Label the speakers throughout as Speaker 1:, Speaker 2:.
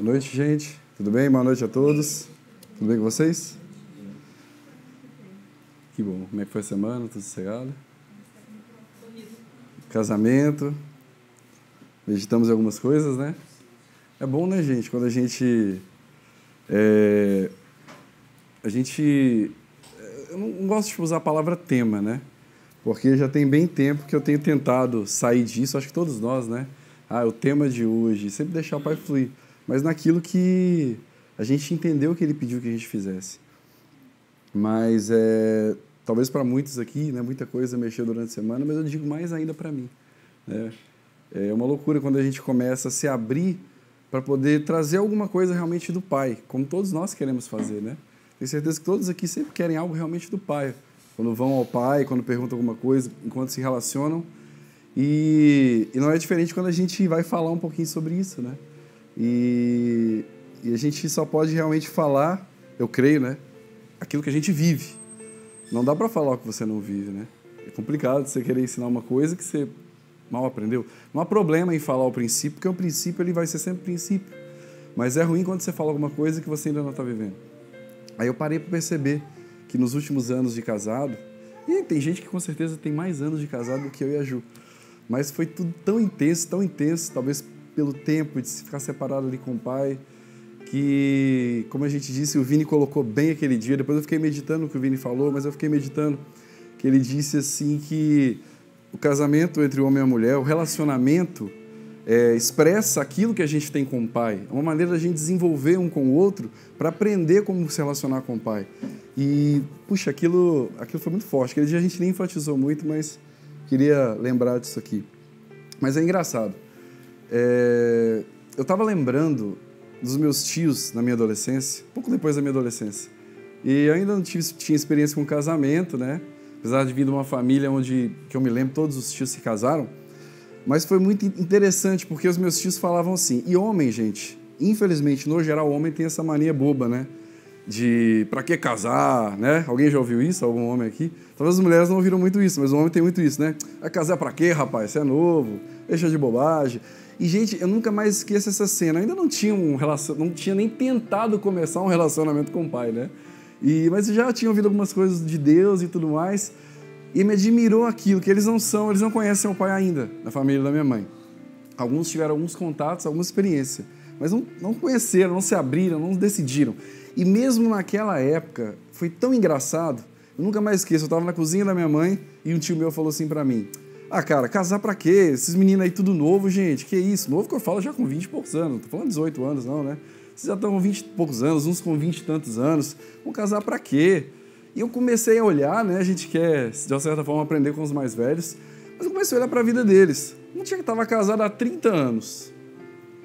Speaker 1: Boa noite, gente. Tudo bem? Boa noite a todos. Tudo bem com vocês? Que bom. Como é que foi a semana? Tudo sossegado? Casamento. Meditamos em algumas coisas, né? É bom, né, gente? Quando a gente... Eu não gosto de usar a palavra tema, né? Porque já tem bem tempo que eu tenho tentado sair disso. Acho que todos nós, né? O tema de hoje. Sempre deixar o Pai fluir. Mas naquilo que a gente entendeu que Ele pediu que a gente fizesse. Mas, talvez para muitos aqui, né, muita coisa mexeu durante a semana, mas eu digo mais ainda para mim. Né? É uma loucura quando a gente começa a se abrir para poder trazer alguma coisa realmente do Pai, como todos nós queremos fazer. Né? Tenho certeza que todos aqui sempre querem algo realmente do Pai. Quando vão ao Pai, quando perguntam alguma coisa, enquanto se relacionam. E não é diferente quando a gente vai falar um pouquinho sobre isso, né? E a gente só pode realmente falar, eu creio, né? Aquilo que a gente vive. Não dá para falar o que você não vive, né? É complicado você querer ensinar uma coisa que você mal aprendeu. Não há problema em falar o princípio, porque o princípio ele vai ser sempre princípio. Mas é ruim quando você fala alguma coisa que você ainda não está vivendo. Aí eu parei para perceber que nos últimos anos de casado, e tem gente que com certeza tem mais anos de casado do que eu e a Ju, mas foi tudo tão intenso, talvez pelo tempo de se ficar separado ali com o pai, que, como a gente disse, o Vini colocou bem aquele dia. Depois eu fiquei meditando no que o Vini falou, mas eu fiquei meditando que ele disse assim que o casamento entre o homem e a mulher, o relacionamento, expressa aquilo que a gente tem com o pai. É uma maneira da gente desenvolver um com o outro para aprender como se relacionar com o pai. E, puxa, aquilo foi muito forte. Aquele dia a gente nem enfatizou muito, mas queria lembrar disso aqui. Mas é engraçado. Eu estava lembrando dos meus tios na minha adolescência, pouco depois da minha adolescência. E eu ainda não tinha experiência com casamento, né? Apesar de vir de uma família que eu me lembro, todos os tios se casaram. Mas foi muito interessante, porque os meus tios falavam assim, e homem, gente, infelizmente, no geral, o homem tem essa mania boba, né? De pra que casar, né? Alguém já ouviu isso? Algum homem aqui? Talvez as mulheres não ouviram muito isso, mas o homem tem muito isso, né? Vai casar pra quê, rapaz? Você é novo, deixa de bobagem. E, gente, eu nunca mais esqueço essa cena. Eu ainda não tinha nem tentado começar um relacionamento com o pai, né? Mas eu já tinha ouvido algumas coisas de Deus e tudo mais. E me admirou aquilo, que eles não conhecem o pai ainda, na família da minha mãe. Alguns tiveram alguns contatos, alguma experiência, mas não conheceram, não se abriram, não decidiram. E mesmo naquela época, foi tão engraçado, eu nunca mais esqueço, eu estava na cozinha da minha mãe e um tio meu falou assim pra mim, cara, casar pra quê? Esses meninos aí tudo novo, gente, que isso? Novo que eu falo já com 20 e poucos anos, não tô falando 18 anos não, né? Vocês já estão com 20 e poucos anos, uns com 20 e tantos anos, vão casar pra quê? E eu comecei a olhar, né, a gente quer, de uma certa forma, aprender com os mais velhos, mas eu comecei a olhar pra vida deles. Um tinha que estava casado há 30 anos,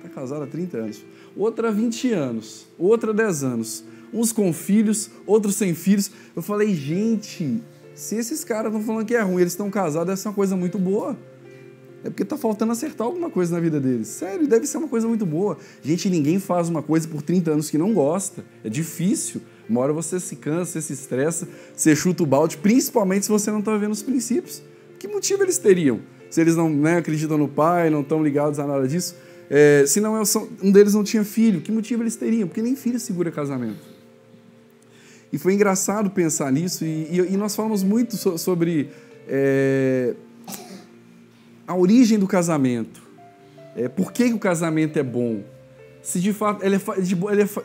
Speaker 1: tá casado há 30 anos, outra há 20 anos, outra há 10 anos, uns com filhos, outros sem filhos. Eu falei, gente, se esses caras estão falando que é ruim, eles estão casados, deve ser uma coisa muito boa. É porque está faltando acertar alguma coisa na vida deles. Sério, deve ser uma coisa muito boa. Gente, ninguém faz uma coisa por 30 anos que não gosta. É difícil. Uma hora você se cansa, você se estressa, você chuta o balde, principalmente se você não está vendo os princípios. Que motivo eles teriam? Se eles não, né, acreditam no pai, não estão ligados a nada disso. Se não, um deles não tinha filho, que motivo eles teriam? Porque nem filho segura casamento. E foi engraçado pensar nisso, e nós falamos muito sobre a origem do casamento. Por que o casamento é bom? Se de fato ele é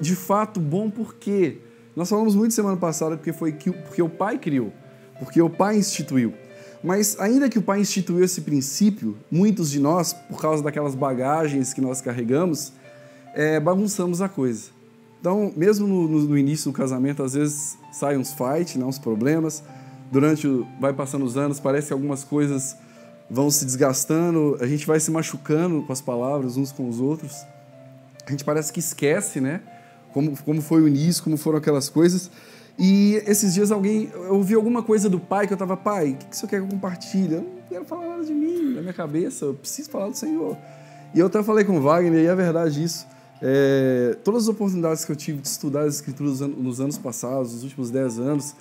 Speaker 1: de fato bom, por quê? Nós falamos muito semana passada porque o pai criou, porque o pai instituiu. Mas ainda que o pai instituiu esse princípio, muitos de nós, por causa daquelas bagagens que nós carregamos, bagunçamos a coisa. Então, mesmo no início do casamento, às vezes saem uns fights, né, uns problemas. Vai passando os anos, parece que algumas coisas vão se desgastando, a gente vai se machucando com as palavras uns com os outros. A gente parece que esquece, né? Como foi o início, como foram aquelas coisas. E esses dias eu ouvi alguma coisa do pai que eu estava, pai, o que você quer que eu compartilhe? Eu não quero falar nada de mim, na minha cabeça, eu preciso falar do Senhor. E eu até falei com o Wagner, e é verdade isso. Todas as oportunidades que eu tive de estudar as Escrituras nos anos passados, nos últimos 10 anos,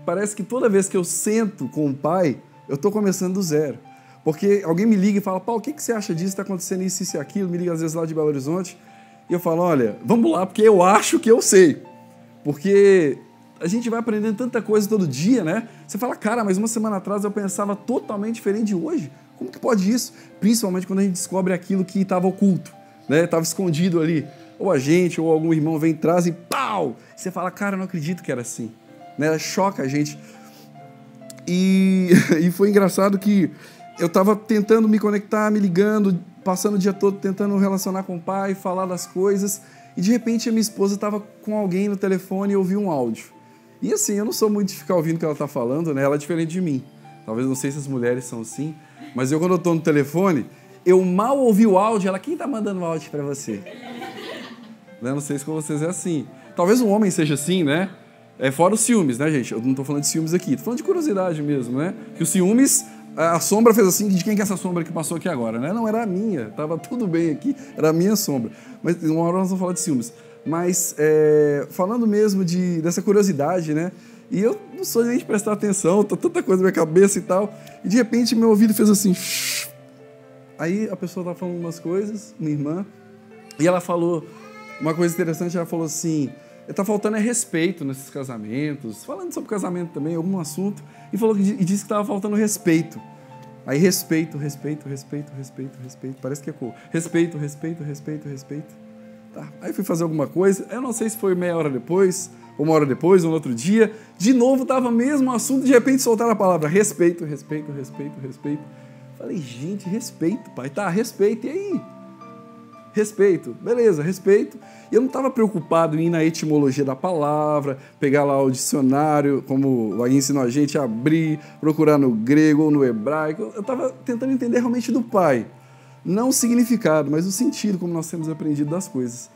Speaker 1: parece que toda vez que eu sento com o pai, eu estou começando do zero. Porque alguém me liga e fala, Paulo, o que você acha disso? Está acontecendo isso e aquilo? Me liga às vezes lá de Belo Horizonte. E eu falo, olha, vamos lá, porque eu acho que eu sei. Porque a gente vai aprendendo tanta coisa todo dia, né? Você fala, cara, mas uma semana atrás eu pensava totalmente diferente de hoje. Como que pode isso? Principalmente quando a gente descobre aquilo que estava oculto, né? Estava escondido ali. Ou a gente, ou algum irmão vem traz e pau! Você fala, cara, eu não acredito que era assim. Né? Choca a gente. E foi engraçado que eu estava tentando me conectar, me ligando, passando o dia todo tentando relacionar com o pai, falar das coisas, e de repente a minha esposa estava com alguém no telefone e eu ouvi um áudio. E assim, eu não sou muito de ficar ouvindo o que ela está falando, né? Ela é diferente de mim. Talvez, não sei se as mulheres são assim, mas eu, quando eu estou no telefone, eu mal ouvi o áudio, ela, quem está mandando o áudio para você? Né? Não sei se com vocês é assim. Talvez um homem seja assim, né? Fora os ciúmes, né, gente? Eu não estou falando de ciúmes aqui, estou falando de curiosidade mesmo, né? Que os ciúmes, a sombra fez assim, de quem que é essa sombra que passou aqui agora, né? Não, era a minha, estava tudo bem aqui, era a minha sombra. Mas uma hora nós vamos falar de ciúmes. Mas falando mesmo dessa curiosidade, né? E eu não sou nem de prestar atenção, tá tanta coisa na minha cabeça e tal. E de repente meu ouvido fez assim. Shh. Aí a pessoa estava falando umas coisas, minha irmã, e ela falou uma coisa interessante, ela falou assim, tá faltando respeito nesses casamentos, falando sobre casamento também, algum assunto, e disse que estava faltando respeito. Aí respeito, parece que ecoou. Respeito. Tá. Aí fui fazer alguma coisa, eu não sei se foi meia hora depois, ou uma hora depois, ou no outro dia, de novo estava mesmo assunto, de repente soltaram a palavra respeito. Falei, gente, respeito, pai, tá, respeito, e aí? Respeito, beleza, respeito. E eu não estava preocupado em ir na etimologia da palavra, pegar lá o dicionário, como o Wagner ensinou a gente, abrir, procurar no grego ou no hebraico. Eu estava tentando entender realmente do pai. Não o significado, mas o sentido, como nós temos aprendido das coisas.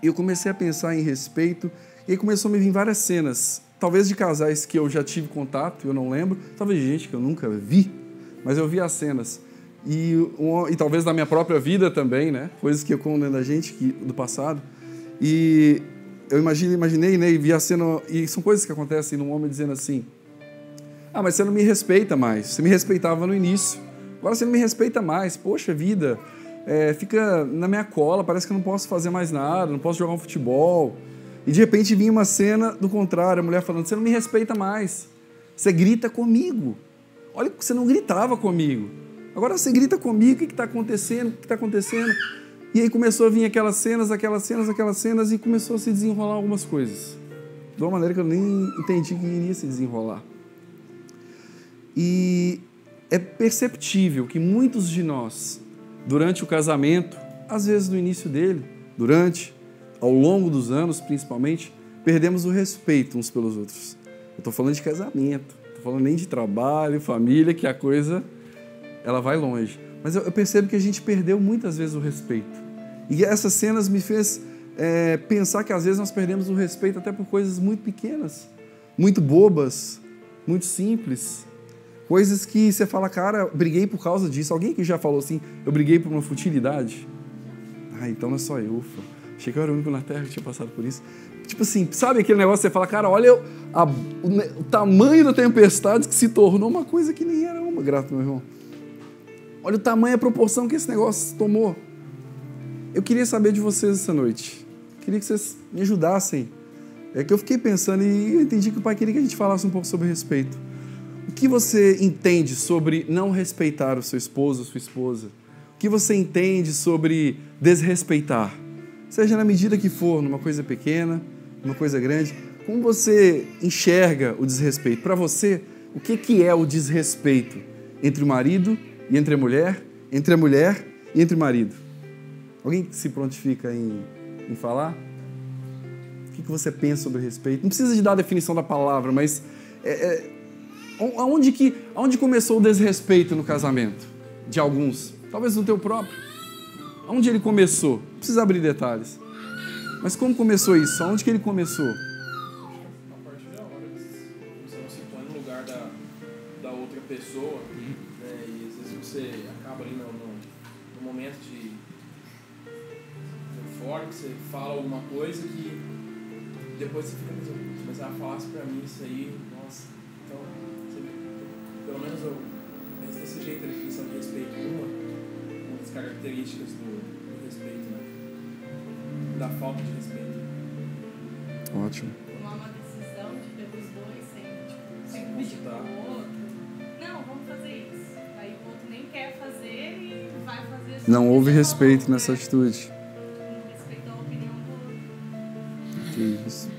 Speaker 1: E eu comecei a pensar em respeito, e aí começou a me vir várias cenas, talvez de casais que eu já tive contato, eu não lembro, talvez de gente que eu nunca vi, mas eu vi as cenas. E talvez da minha própria vida também, né? Coisas que eu conto da gente do passado. E eu imaginei, né? E vi a cena, e são coisas que acontecem num homem dizendo assim, mas você não me respeita mais, você me respeitava no início, agora você não me respeita mais, poxa vida, fica na minha cola, parece que eu não posso fazer mais nada, não posso jogar um futebol. E de repente vinha uma cena do contrário, a mulher falando, você não me respeita mais, você grita comigo, olha, você não gritava comigo. Agora você grita comigo, o que está acontecendo? E aí começou a vir aquelas cenas, e começou a se desenrolar algumas coisas. De uma maneira que eu nem entendi que iria se desenrolar. E é perceptível que muitos de nós, durante o casamento, às vezes no início dele, ao longo dos anos principalmente, perdemos o respeito uns pelos outros. Eu estou falando de casamento, não estou falando nem de trabalho, família, que a coisa... ela vai longe. Mas eu percebo que a gente perdeu muitas vezes o respeito. E essas cenas me fez pensar que às vezes nós perdemos o respeito até por coisas muito pequenas, muito bobas, muito simples. Coisas que você fala, cara, briguei por causa disso. Alguém que já falou assim, eu briguei por uma futilidade? Então não é só eu. Achei que eu era o único na Terra que tinha passado por isso. Tipo assim, sabe aquele negócio que você fala, cara, olha o tamanho da tempestade que se tornou uma coisa que nem era uma, grato, meu irmão. Olha o tamanho e a proporção que esse negócio tomou. Eu queria saber de vocês essa noite. Queria que vocês me ajudassem. Que eu fiquei pensando e eu entendi que o pai queria que a gente falasse um pouco sobre respeito. O que você entende sobre não respeitar o seu esposo, sua esposa? O que você entende sobre desrespeitar? Seja na medida que for, numa coisa pequena, numa coisa grande. Como você enxerga o desrespeito? Para você, o que é o desrespeito entre o marido e entre a mulher e entre o marido? Alguém se prontifica em falar? O que você pensa sobre respeito? Não precisa de dar a definição da palavra, mas aonde começou o desrespeito no casamento? De alguns, talvez no teu próprio. Aonde ele começou? Não precisa abrir detalhes. Mas como começou isso? Aonde que ele começou?
Speaker 2: A partir da hora que você não se põe no lugar da outra pessoa, né? E às vezes você acaba ali no momento de eufórico, você fala alguma coisa que depois você fica pensando, mas ela falasse pra mim isso aí, nossa, então, pelo menos desse jeito a definição de respeito, uma das características do respeito, né? da falta de respeito.
Speaker 1: Ótimo.
Speaker 3: Tomar uma decisão dos dois sem pedir pro outro. Não, vamos fazer isso. Aí o outro nem quer fazer e vai fazer isso.
Speaker 1: Não houve respeito nessa atitude.
Speaker 3: Não respeitou a opinião do outro.
Speaker 1: Que isso.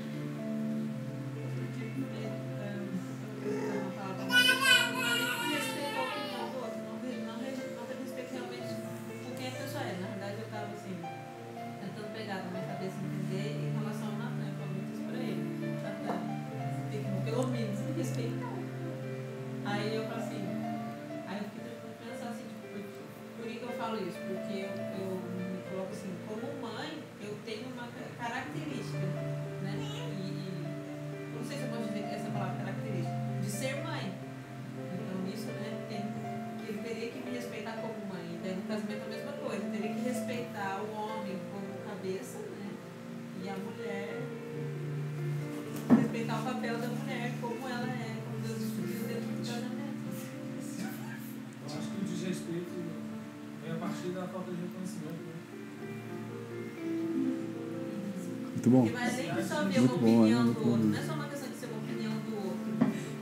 Speaker 1: Muito bom.
Speaker 3: Porque vai nem só ver uma opinião do outro, não é só uma questão de ser uma opinião do outro.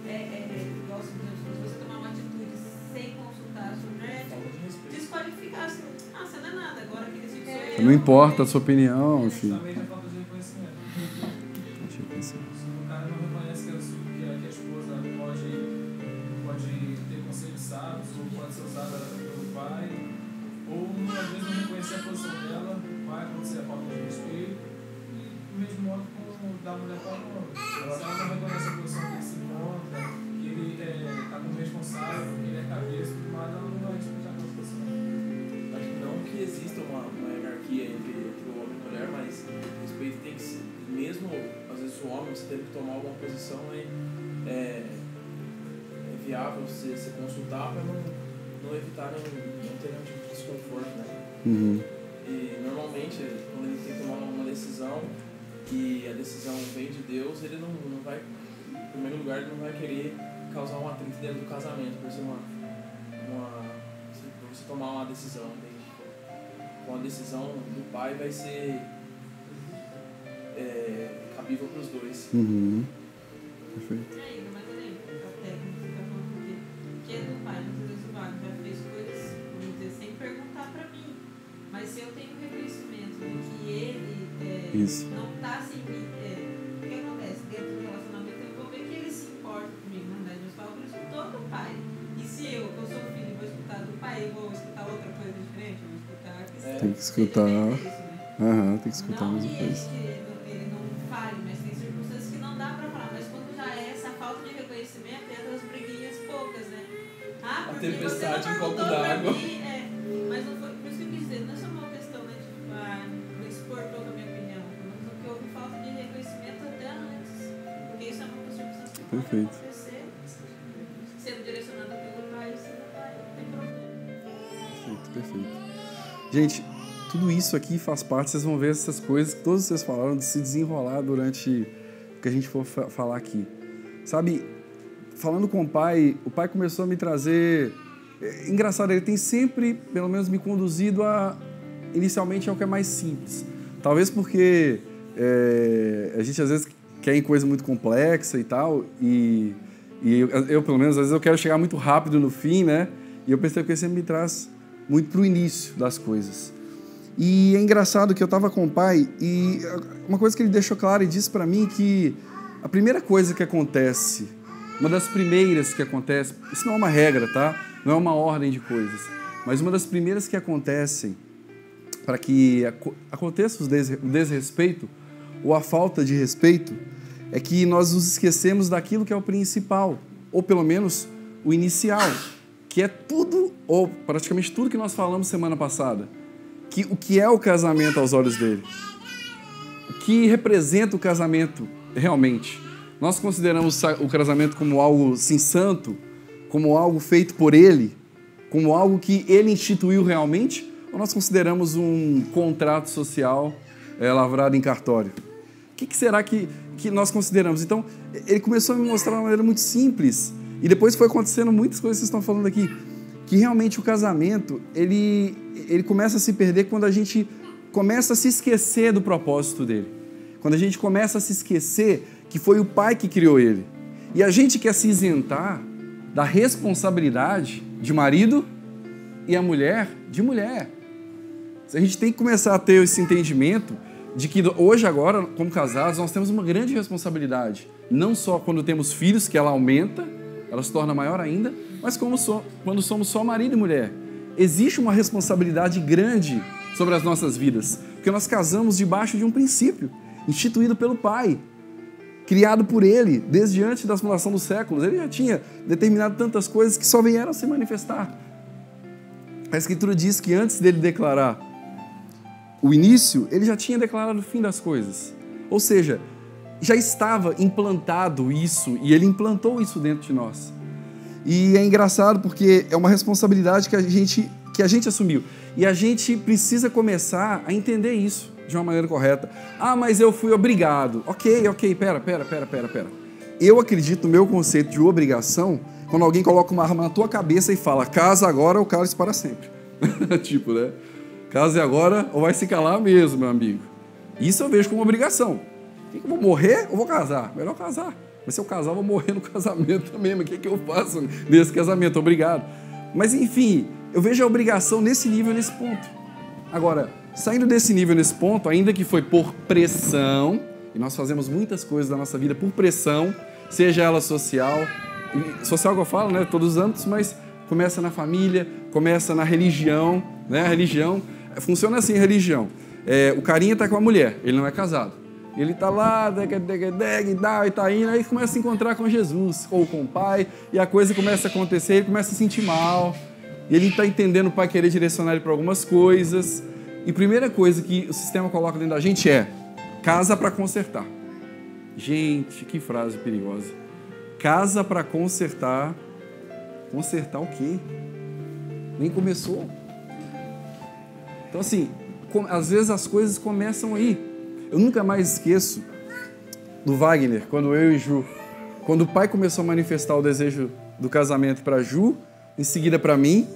Speaker 3: Igual se você tomar uma atitude sem consultar a sua mulher, desqualificar, assim, você não é nada, agora que decide sou eu.
Speaker 1: Não importa a sua opinião, enfim.
Speaker 4: Justamente a falta de reconhecimento. Se o cara não reconhece que a esposa pode ter conselhos sábios, ou pode ser usada pelo pai, ou às vezes não reconhecer a posição dela, vai acontecer a falta de respeito. Do mesmo modo como da mulher para o homem. Se ela não reconhece a posição que ele se encontra, que ele está como responsável, que ele é cabeça, tudo mais, ela não vai respeitar a posição.
Speaker 2: Acho que não que exista uma hierarquia entre o homem e a mulher, mas o respeito tem que ser, mesmo às vezes o homem, você teve que tomar alguma posição, é viável você consultar para não evitar não ter nenhum tipo de desconforto, né?
Speaker 1: Uhum.
Speaker 2: E normalmente, quando ele tem que tomar uma decisão, e a decisão vem de Deus, ele não vai, em primeiro lugar, ele não vai querer causar um atrito dentro do casamento, por ser você tomar uma decisão, entende? Com a decisão do pai vai ser cabível para os dois.
Speaker 1: Uhum. Perfeito.
Speaker 5: Mas eu lembro, até que você está falando que é do pai, muitas vezes o Wagner já fez coisas, vamos dizer, sem perguntar para mim. Mas se eu tenho reconhecimento de que ele não está assim, o que acontece? Dentro do relacionamento eu vou ver que ele se importa comigo, na verdade, eu falo, eu escutou do pai. E se eu sou filho, vou escutar do pai e vou escutar outra coisa diferente, eu vou escutar que
Speaker 1: tem que escutar. Tem que escutar a mesma
Speaker 5: não
Speaker 1: coisa.
Speaker 5: que ele não fale, mas tem circunstâncias que não dá pra falar. Mas quando já é essa falta de reconhecimento, entra as briguinhas poucas, né?
Speaker 2: A
Speaker 5: Porque
Speaker 2: tempestade
Speaker 5: você
Speaker 2: em
Speaker 5: não
Speaker 2: copo
Speaker 5: perguntou pra
Speaker 2: d'água.
Speaker 5: mim, mas não foi, por isso que eu quis dizer, não é só uma questão, né, de não expor toda a minha opinião, mas o que houve falta de reconhecimento até antes, porque isso é uma circunstância que pode
Speaker 1: Perfeito.
Speaker 5: acontecer, sendo direcionada pelo pai, você não vai ter problema.
Speaker 1: Perfeito. Gente, tudo isso aqui faz parte, vocês vão ver essas coisas que todos vocês falaram de se desenrolar durante o que a gente for falar aqui. Sabe, falando com o pai começou a me trazer... Engraçado, ele tem sempre, pelo menos, me conduzido inicialmente ao que é mais simples. Talvez porque a gente, às vezes, quer em coisa muito complexa e tal, e eu, pelo menos, às vezes eu quero chegar muito rápido no fim, né? E eu percebo que ele sempre me traz muito para o início das coisas. E é engraçado que eu estava com o pai e uma coisa que ele deixou clara e disse para mim que a primeira coisa que acontece, uma das primeiras que acontece, isso não é uma regra, tá? Não é uma ordem de coisas, mas uma das primeiras que acontecem para que aconteça o desrespeito ou a falta de respeito é que nós nos esquecemos daquilo que é o principal, ou pelo menos o inicial, que é tudo, ou praticamente tudo que nós falamos semana passada. O que é o casamento aos olhos dele? O que representa o casamento realmente? Nós consideramos o casamento como algo assim, santo, como algo feito por ele, como algo que ele instituiu realmente, ou nós consideramos um contrato social lavrado em cartório? O que será que nós consideramos? Então, ele começou a me mostrar de uma maneira muito simples, e depois foi acontecendo muitas coisas que vocês estão falando aqui, que realmente o casamento, ele começa a se perder quando a gente começa a se esquecer do propósito dele. Quando a gente começa a se esquecer que foi o pai que criou ele. E a gente quer se isentar da responsabilidade de marido e a mulher de mulher. A gente tem que começar a ter esse entendimento de que hoje, agora, como casados, nós temos uma grande responsabilidade. Não só quando temos filhos, que ela aumenta, ela se torna maior ainda, mas quando somos só marido e mulher. Existe uma responsabilidade grande sobre as nossas vidas, porque nós casamos debaixo de um princípio, instituído pelo Pai, criado por Ele, desde antes da fundação dos séculos. Ele já tinha determinado tantas coisas que só vieram se manifestar. A Escritura diz que antes dele declarar o início, ele já tinha declarado o fim das coisas. Ou seja, já estava implantado isso, e ele implantou isso dentro de nós. E é engraçado porque é uma responsabilidade que a gente assumiu. E a gente precisa começar a entender isso de uma maneira correta. Ah, mas eu fui obrigado. Ok, pera. Eu acredito no meu conceito de obrigação quando alguém coloca uma arma na tua cabeça e fala, casa agora ou cala-se para sempre. Tipo, né? Case agora ou vai se calar mesmo, meu amigo. Isso eu vejo como obrigação. Eu vou morrer ou vou casar? Melhor casar. Mas se eu casar, eu vou morrer no casamento também. Mas o que eu faço nesse casamento? Obrigado. Mas, enfim, eu vejo a obrigação nesse nível, nesse ponto. Agora, saindo desse nível, nesse ponto, ainda que foi por pressão, e nós fazemos muitas coisas da nossa vida por pressão, seja ela social que eu falo, né? Todos os âmbitos, mas começa na família, começa na religião, né? A religião, funciona assim, a religião. O carinha está com a mulher, ele não é casado. Ele está lá, e tá indo, aí começa a se encontrar com Jesus, ou com o pai, e a coisa começa a acontecer, ele começa a se sentir mal, e ele está entendendo o pai querer direcionar ele para algumas coisas. E a primeira coisa que o sistema coloca dentro da gente é, casa para consertar. Gente, que frase perigosa. Casa para consertar. Consertar o quê? Nem começou. Então, assim, às vezes as coisas começam aí. Eu nunca mais esqueço do Wagner, quando eu e Ju, quando o pai começou a manifestar o desejo do casamento para Ju, em seguida para mim,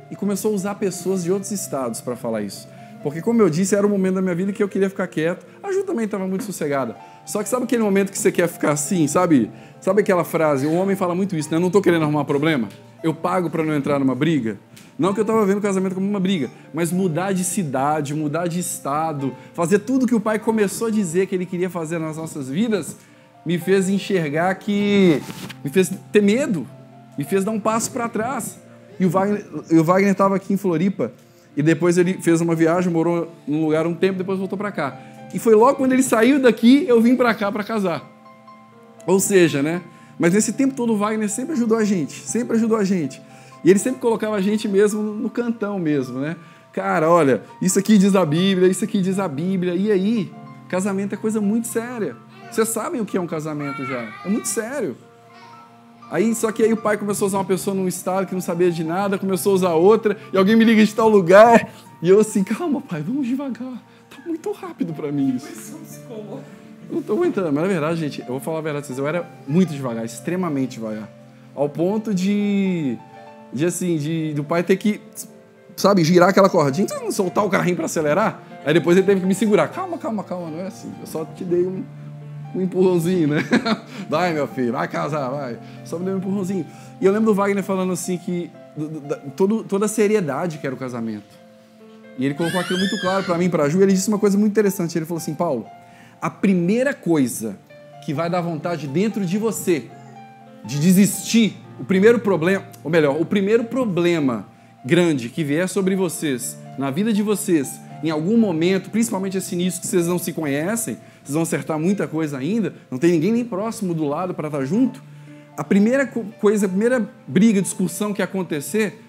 Speaker 1: e começou a usar pessoas de outros estados para falar isso. Porque, como eu disse, era um momento da minha vida que eu queria ficar quieto. A Ju também estava muito sossegada. Só que sabe aquele momento que você quer ficar assim, sabe? Sabe aquela frase? O homem fala muito isso, né? Eu não estou querendo arrumar problema. Eu pago para não entrar numa briga. Não que eu estava vendo o casamento como uma briga, mas mudar de cidade, mudar de estado, fazer tudo que o pai começou a dizer que ele queria fazer nas nossas vidas, me fez enxergar que... me fez ter medo, me fez dar um passo para trás. E o Wagner estava aqui em Floripa, e depois ele fez uma viagem, morou num lugar um tempo, depois voltou para cá. E foi logo quando ele saiu daqui, eu vim para cá para casar. Ou seja, né? Mas nesse tempo todo o Wagner sempre ajudou a gente. E ele sempre colocava a gente mesmo no cantão mesmo, né? Cara, olha, isso aqui diz a Bíblia, isso aqui diz a Bíblia. E aí, casamento é coisa muito séria. Vocês sabem o que é um casamento já. É muito sério. Só que aí o pai começou a usar uma pessoa num estado que não sabia de nada, começou a usar outra, e alguém me liga de tal lugar, e eu assim, calma pai, vamos devagar. Tá muito rápido pra mim isso. Eu não tô aguentando, mas na verdade, gente, eu vou falar a verdade pra vocês, eu era muito devagar, extremamente devagar. Ao ponto do pai ter que, sabe, girar aquela cordinha, não soltar o carrinho pra acelerar, aí depois ele teve que me segurar. Calma, não é assim, eu só te dei um empurrãozinho, né? Vai, meu filho, vai casar, vai. Só me deu um empurrãozinho. E eu lembro do Wagner falando assim que toda a seriedade que era o casamento. E ele colocou aquilo muito claro para mim, para a Ju, e ele disse uma coisa muito interessante. Ele falou assim, Paulo, a primeira coisa que vai dar vontade dentro de você de desistir, o primeiro problema grande que vier sobre vocês, na vida de vocês, em algum momento, principalmente esse início que vocês não se conhecem, vocês vão acertar muita coisa ainda, não tem ninguém nem próximo do lado para estar junto, a primeira coisa, a primeira briga, discussão que acontecer,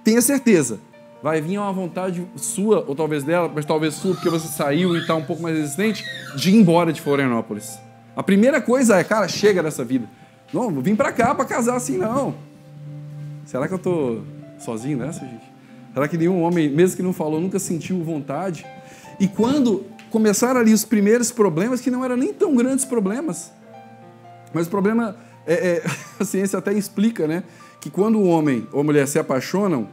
Speaker 1: tenha certeza, vai vir uma vontade sua, ou talvez dela, mas talvez sua, porque você saiu e está um pouco mais resistente, de ir embora de Florianópolis. A primeira coisa é, cara, chega dessa vida. Não, vim para cá para casar assim, não. Será que eu estou sozinho nessa, gente? Será que nenhum homem, mesmo que não falou, nunca sentiu vontade? E quando começaram ali os primeiros problemas, que não eram nem tão grandes problemas, mas o problema, a ciência até explica, né? Que quando o homem ou a mulher se apaixonam,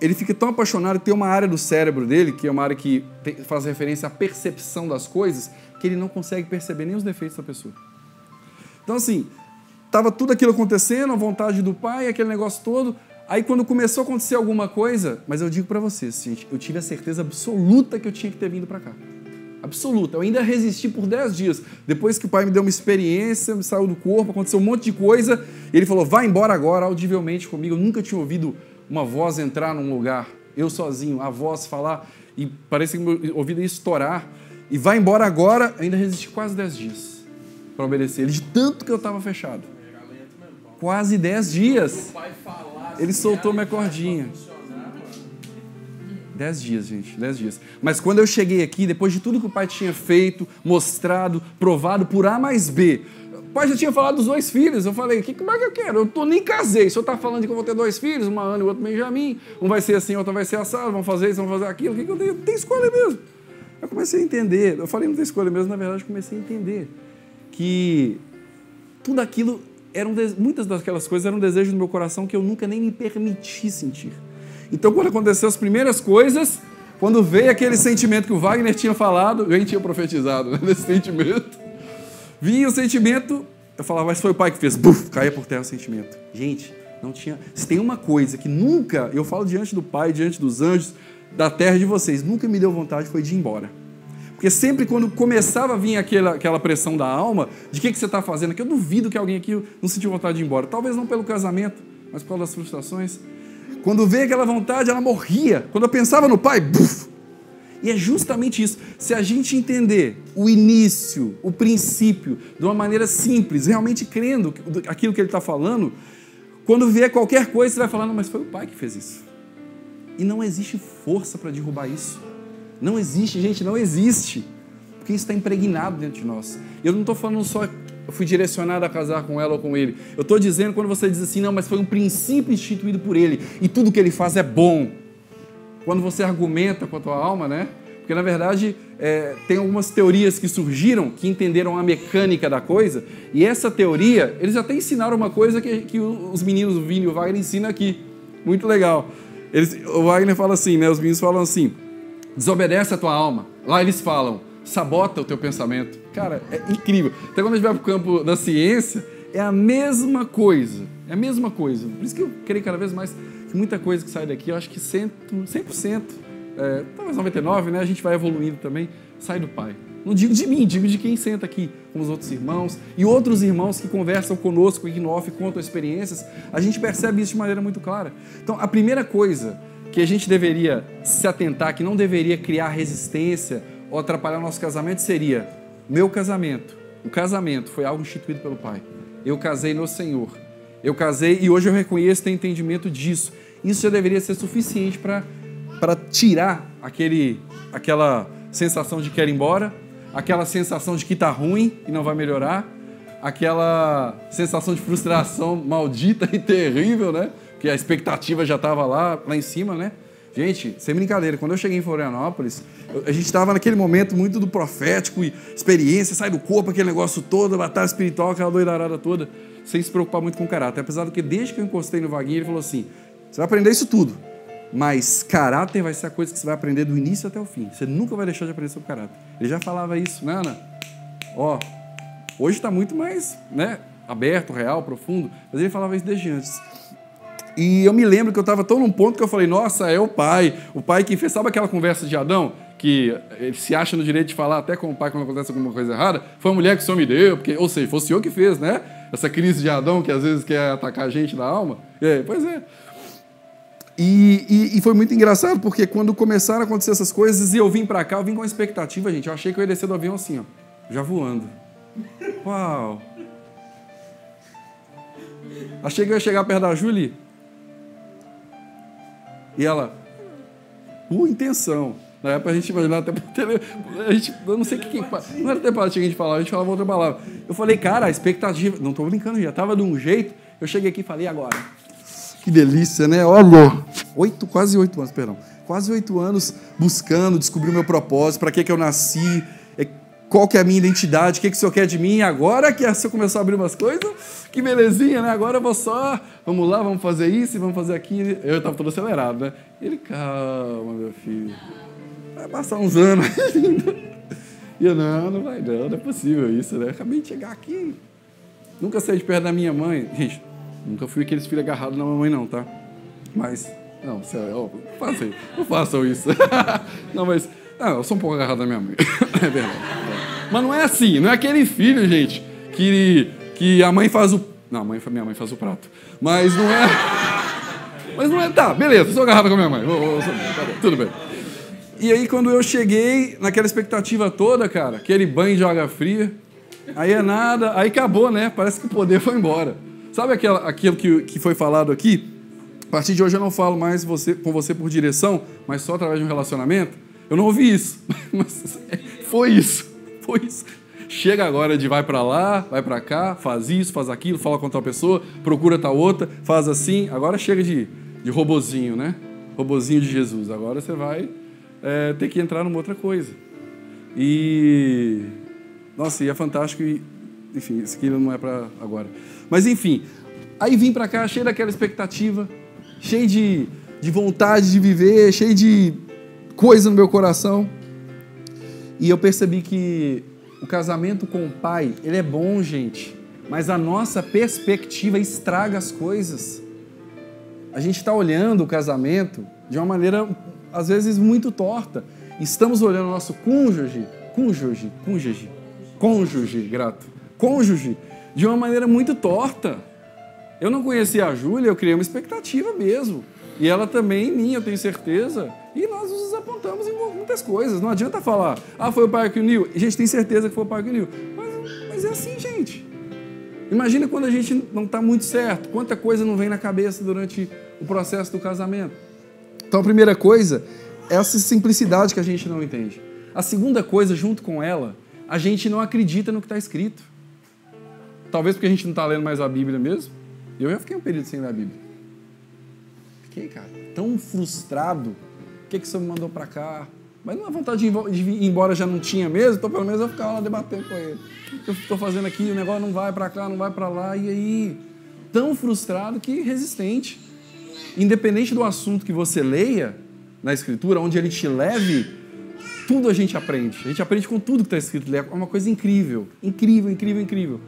Speaker 1: ele fica tão apaixonado, tem uma área do cérebro dele, que é uma área que faz referência à percepção das coisas, que ele não consegue perceber nem os defeitos da pessoa. Então, assim, estava tudo aquilo acontecendo, a vontade do pai, aquele negócio todo. Aí, quando começou a acontecer alguma coisa, mas eu digo para vocês, gente, eu tive a certeza absoluta que eu tinha que ter vindo para cá. Absoluta. Eu ainda resisti por 10 dias. Depois que o pai me deu uma experiência, me saiu do corpo, aconteceu um monte de coisa, e ele falou, vai embora agora, audivelmente comigo. Eu nunca tinha ouvido uma voz entrar num lugar, eu sozinho, a voz falar, e parece que meu ouvido ia estourar, e vai embora agora. Eu ainda resisti quase 10 dias para obedecer ele, de tanto que eu estava fechado. Quase 10 dias. Ele soltou minha cordinha. 10 dias, gente, 10 dias. Mas quando eu cheguei aqui, depois de tudo que o pai tinha feito, mostrado, provado por A mais B, o pai já tinha falado dos 2 filhos. Eu falei, como é que eu quero? Eu nem casei. O senhor está falando que eu vou ter 2 filhos, uma Ana e o outro Benjamin. Um vai ser assim, outro vai ser assado, vão fazer isso, vão fazer aquilo. O que eu tenho? Não tem escolha mesmo. Eu comecei a entender. Eu falei, não tem escolha mesmo. Na verdade, eu comecei a entender que tudo aquilo, muitas daquelas coisas eram um desejo no meu coração que eu nunca nem me permiti sentir. Então, quando aconteceu as primeiras coisas, quando veio aquele sentimento que o Wagner tinha falado, eu nem tinha profetizado, né, desse sentimento, vinha o sentimento, eu falava, mas foi o pai que fez, buf, caía por terra o sentimento. Gente, não tinha... Se tem uma coisa que nunca, eu falo diante do pai, diante dos anjos, da terra de vocês, nunca me deu vontade, foi de ir embora. Porque sempre quando começava a vir aquela pressão da alma, de que você está fazendo, que eu duvido que alguém aqui não sentiu vontade de ir embora. Talvez não pelo casamento, mas por causa das frustrações. Quando veio aquela vontade, ela morria. Quando eu pensava no pai, buf! E é justamente isso. Se a gente entender o início, o princípio, de uma maneira simples, realmente crendo aquilo que ele está falando, quando vier qualquer coisa, você vai falar, não, mas foi o pai que fez isso. E não existe força para derrubar isso. Não existe, gente, não existe. Porque isso está impregnado dentro de nós. Eu não estou falando só... Eu fui direcionado a casar com ela ou com ele. Eu estou dizendo quando você diz assim, não, mas foi um princípio instituído por ele e tudo que ele faz é bom. Quando você argumenta com a tua alma, né? Porque, na verdade, tem algumas teorias que surgiram, que entenderam a mecânica da coisa, e essa teoria, eles até ensinaram uma coisa que os meninos, o Vini e o Wagner, ensinam aqui. Muito legal. O Wagner fala assim, né? Os meninos falam assim, desobedece a tua alma. Lá eles falam, sabota o teu pensamento. Cara, é incrível. Até quando a gente vai para o campo da ciência, é a mesma coisa. É a mesma coisa. Por isso que eu creio cada vez mais que muita coisa que sai daqui, eu acho que 100%, talvez 99%, né? A gente vai evoluindo também, sai do Pai. Não digo de mim, digo de quem senta aqui, com os outros irmãos e outros irmãos que conversam conosco e no off contam experiências. A gente percebe isso de maneira muito clara. Então, a primeira coisa que a gente deveria se atentar, que não deveria criar resistência ou atrapalhar o nosso casamento, seria meu casamento. O casamento foi algo instituído pelo Pai. Eu casei no Senhor. Eu casei e hoje eu reconheço e tenho entendimento disso. Isso já deveria ser suficiente para tirar aquela sensação de quero ir embora, aquela sensação de que está ruim e não vai melhorar, aquela sensação de frustração maldita e terrível, né? Porque a expectativa já estava lá em cima, né? Gente, sem brincadeira, quando eu cheguei em Florianópolis, a gente estava naquele momento muito do profético e experiência, sai do corpo, aquele negócio todo, batalha espiritual, aquela doidarada toda, sem se preocupar muito com o caráter. Apesar do que desde que eu encostei no Vaguinho, ele falou assim, você vai aprender isso tudo, mas caráter vai ser a coisa que você vai aprender do início até o fim. Você nunca vai deixar de aprender sobre caráter. Ele já falava isso, né, Ana? Ó, hoje está muito mais, né, aberto, real, profundo, mas ele falava isso desde antes. E eu me lembro que eu estava tão num ponto que eu falei, nossa, é o pai que fez, sabe aquela conversa de Adão, que ele se acha no direito de falar até com o pai quando acontece alguma coisa errada? Foi a mulher que o Senhor me deu, porque, ou seja, foi o Senhor que fez, né? Essa crise de Adão que às vezes quer atacar a gente na alma. Pois é. E foi muito engraçado, porque quando começaram a acontecer essas coisas e eu vim para cá, eu vim com uma expectativa, gente. Eu achei que eu ia descer do avião assim, ó, já voando. Uau! Achei que eu ia chegar perto da Julie. E ela, intenção. Na época a gente imaginava até... eu não sei o que... Não era telepatia que a gente falava, a gente falava outra palavra. Eu falei, cara, a expectativa... Não estou brincando, já estava de um jeito. Eu cheguei aqui e falei, agora. Que delícia, né? Olha, quase 8 anos, perdão. Quase 8 anos buscando, descobrir o meu propósito, para que eu nasci. qual que é a minha identidade, o que o Senhor quer de mim, agora que o Senhor começou a abrir umas coisas, que belezinha, né? Agora eu vou só, vamos lá, vamos fazer isso e vamos fazer aquilo. Eu estava todo acelerado, né? Ele, calma, meu filho, vai passar uns anos ainda. E eu, não vai não é possível isso, né? Acabei de chegar aqui, nunca saí de perto da minha mãe. Gente, nunca fui aqueles filhos agarrados na mamãe não, tá? Mas, não, sério, não façam isso. Não, mas, eu sou um pouco agarrado na minha mãe, é verdade. Mas não é assim, não é aquele filho, gente, que a mãe faz o... Não, minha mãe faz o prato. Mas não é... Tá, beleza, sou agarrado com a minha mãe. Tá bom, tudo bem. E aí, quando eu cheguei naquela expectativa toda, cara, aquele banho de água fria, aí é nada, aí acabou, né? Parece que o poder foi embora. Sabe aquilo que foi falado aqui? A partir de hoje eu não falo mais com você por direção, mas só através de um relacionamento. Eu não ouvi isso, mas foi isso. Chega agora de vai pra lá, vai pra cá, faz isso, faz aquilo, fala com tal pessoa, procura tal outra, faz assim. Agora chega de robozinho, né? Robozinho de Jesus. Agora você vai ter que entrar numa outra coisa. Nossa, e é fantástico. Enfim, isso aqui não é pra agora. Mas enfim, aí vim pra cá cheio daquela expectativa, cheio de vontade de viver, cheio de coisa no meu coração. E eu percebi que o casamento com o pai, ele é bom, gente, mas a nossa perspectiva estraga as coisas. A gente está olhando o casamento de uma maneira, às vezes, muito torta. Estamos olhando o nosso cônjuge, de uma maneira muito torta. Eu não conhecia a Júlia, eu criei uma expectativa mesmo. E ela também em mim, eu tenho certeza. E nós nos apontamos em muitas coisas. Não adianta falar, foi o pai que uniu. A gente tem certeza que foi o pai que uniu. Mas é assim, gente. Imagina quando a gente não está muito certo. Quanta coisa não vem na cabeça durante o processo do casamento. Então, a primeira coisa é essa simplicidade que a gente não entende. A segunda coisa, junto com ela, a gente não acredita no que está escrito. Talvez porque a gente não está lendo mais a Bíblia mesmo. Eu já fiquei um período sem ler a Bíblia. Fiquei, cara, tão frustrado. O que o senhor me mandou pra cá? Mas não, a vontade de ir embora já não tinha mesmo, então pelo menos eu ficava lá debatendo com ele. O que eu estou fazendo aqui? O negócio não vai pra cá, não vai pra lá. E aí? Tão frustrado que resistente. Independente do assunto que você leia na Escritura, onde ele te leve, tudo a gente aprende. A gente aprende com tudo que está escrito. É uma coisa incrível. Incrível, incrível, incrível.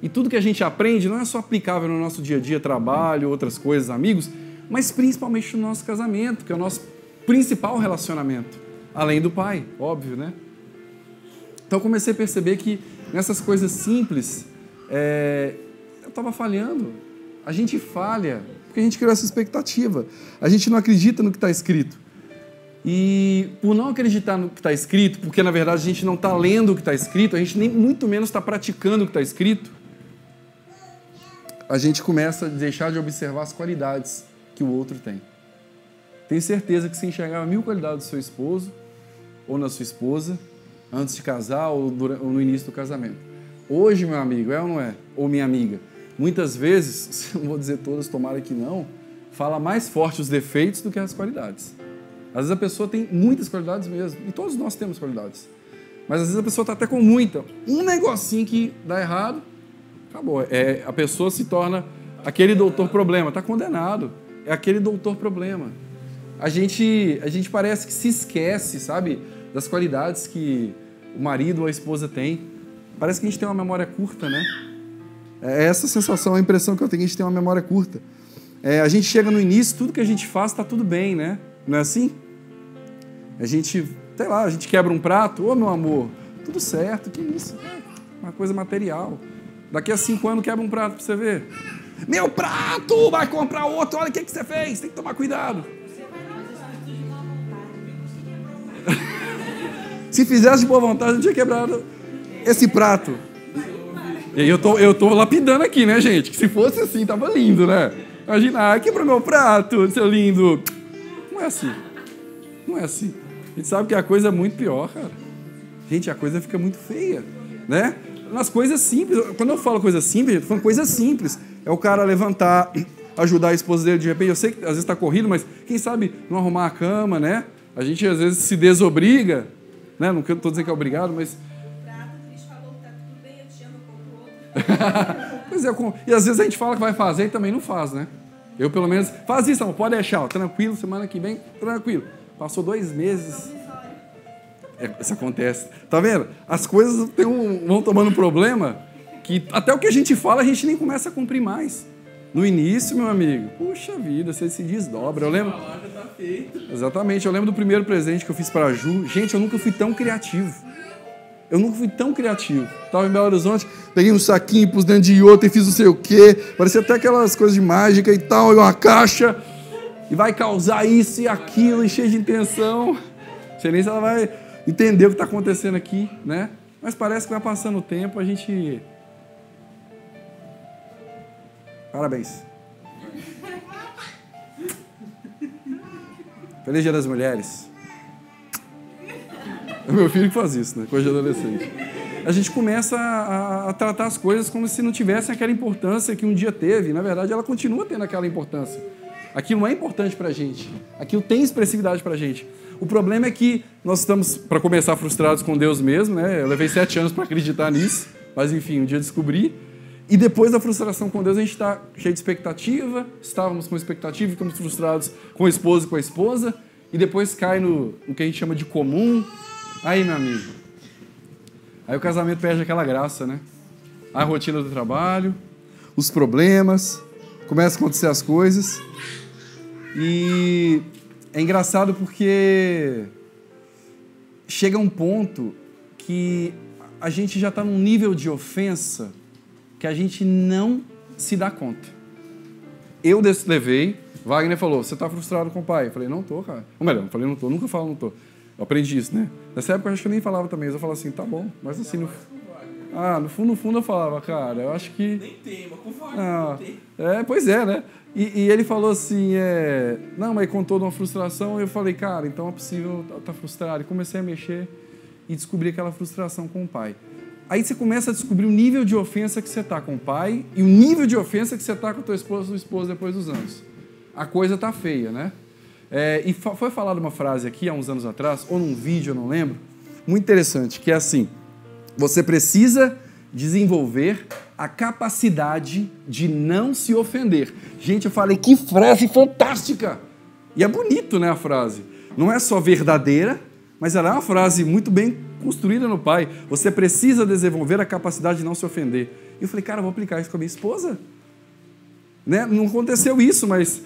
Speaker 1: E tudo que a gente aprende não é só aplicável no nosso dia a dia, trabalho, outras coisas, amigos, mas principalmente no nosso casamento, que é o nosso principal relacionamento, além do pai, óbvio, né? Então eu comecei a perceber que nessas coisas simples, eu estava falhando. A gente falha porque a gente criou essa expectativa. A gente não acredita no que está escrito. E por não acreditar no que está escrito, porque na verdade a gente não está lendo o que está escrito, a gente nem muito menos está praticando o que está escrito, a gente começa a deixar de observar as qualidades que o outro tem. Tenho certeza que você enxergava 1000 qualidades do seu esposo ou na sua esposa antes de casar ou no início do casamento. Hoje, meu amigo, é ou não é? Ou minha amiga, muitas vezes, não vou dizer todas, tomara que não, fala mais forte os defeitos do que as qualidades. Às vezes a pessoa tem muitas qualidades mesmo, e todos nós temos qualidades. Mas às vezes a pessoa está até com muita. Um negocinho que dá errado, acabou. A pessoa se torna aquele doutor problema, está condenado. É aquele doutor problema. A gente parece que se esquece, sabe, das qualidades que o marido ou a esposa tem. Parece que a gente tem uma memória curta, né? É essa sensação, a impressão que eu tenho, que a gente tem uma memória curta. A gente chega no início, tudo que a gente faz está tudo bem, né? Não é assim? A gente, sei lá, a gente quebra um prato, meu amor, tudo certo, que isso? Uma coisa material. Daqui a 5 anos quebra um prato para você ver. Meu prato, vai comprar outro, olha o que você fez, tem que tomar cuidado. Se fizesse de boa vontade, eu tinha quebrado esse prato. E aí eu tô lapidando aqui, né, gente? Que se fosse assim, tava lindo, né? Imagina, quebrou meu prato, seu lindo. Não é assim. Não é assim. A gente sabe que a coisa é muito pior, cara. Gente, a coisa fica muito feia, né? Nas coisas simples. Quando eu falo coisa simples, eu tô falando coisa simples. É o cara levantar, ajudar a esposa dele de repente. Eu sei que às vezes está corrido, mas quem sabe não arrumar a cama, né? A gente às vezes se desobriga, né? Não estou dizendo que é obrigado, mas Pois é, e às vezes a gente fala que vai fazer e também não faz, né? Eu, pelo menos, faz isso, não, pode deixar, ó, tranquilo, semana que vem, tranquilo. Passou 2 meses. Isso acontece. Tá vendo? As coisas vão tomando um problema que até o que a gente fala, a gente nem começa a cumprir mais. No início, meu amigo, puxa vida, você se desdobra. Eu lembro... Exatamente, eu lembro do primeiro presente que eu fiz para a Ju. Gente, eu nunca fui tão criativo. Tava em Belo Horizonte, peguei um saquinho, pus dentro de outro e fiz não sei o quê. Parecia até aquelas coisas de mágica e tal, e uma caixa. E vai causar isso e aquilo, e cheio de intenção. Não sei nem se ela vai entender o que está acontecendo aqui, né? Mas parece que vai passando o tempo, a gente... Parabéns. Feliz Dia das Mulheres. É meu filho que faz isso, né? Coisa de adolescente. A gente começa a tratar as coisas como se não tivessem aquela importância que um dia teve. Na verdade, ela continua tendo aquela importância. Aquilo não é importante pra gente. Aquilo tem expressividade pra gente. O problema é que nós estamos, para começar, frustrados com Deus mesmo, né? Eu levei 7 anos para acreditar nisso, mas enfim, um dia descobri. E depois da frustração com Deus, a gente está cheio de expectativa, estávamos com expectativa, ficamos frustrados com o esposo e com a esposa, e depois cai no que a gente chama de comum. Aí, meu amigo, aí o casamento perde aquela graça, né? A rotina do trabalho, os problemas, começam a acontecer as coisas, e é engraçado porque chega um ponto que a gente já está num nível de ofensa que a gente não se dá conta. Eu levei, Wagner falou, você está frustrado com o pai? Eu falei, não tô, cara. Ou melhor, eu falei, não tô, nunca falo não tô. Eu aprendi isso, né? Nessa época eu acho que eu nem falava também, eu falava assim, tá bom, mas assim, no fundo eu falava, cara, eu acho que...
Speaker 2: Nem tem, mas com Wagner não tem.
Speaker 1: Pois é, né? E ele falou assim, não, mas contou de uma frustração, eu falei, cara, então é possível estar frustrado. E comecei a mexer e descobri aquela frustração com o pai. Aí você começa a descobrir o nível de ofensa que você está com o pai e o nível de ofensa que você está com a tua esposa ou sua esposa depois dos anos. A coisa tá feia, né? E foi falada uma frase aqui há uns anos atrás, ou num vídeo, eu não lembro, muito interessante, que é assim, você precisa desenvolver a capacidade de não se ofender. Gente, eu falei, que frase fantástica! E é bonito, né, a frase. Não é só verdadeira, mas ela é uma frase muito bem construída no pai. Você precisa desenvolver a capacidade de não se ofender. E eu falei, cara, eu vou aplicar isso com a minha esposa. Né? Não aconteceu isso, mas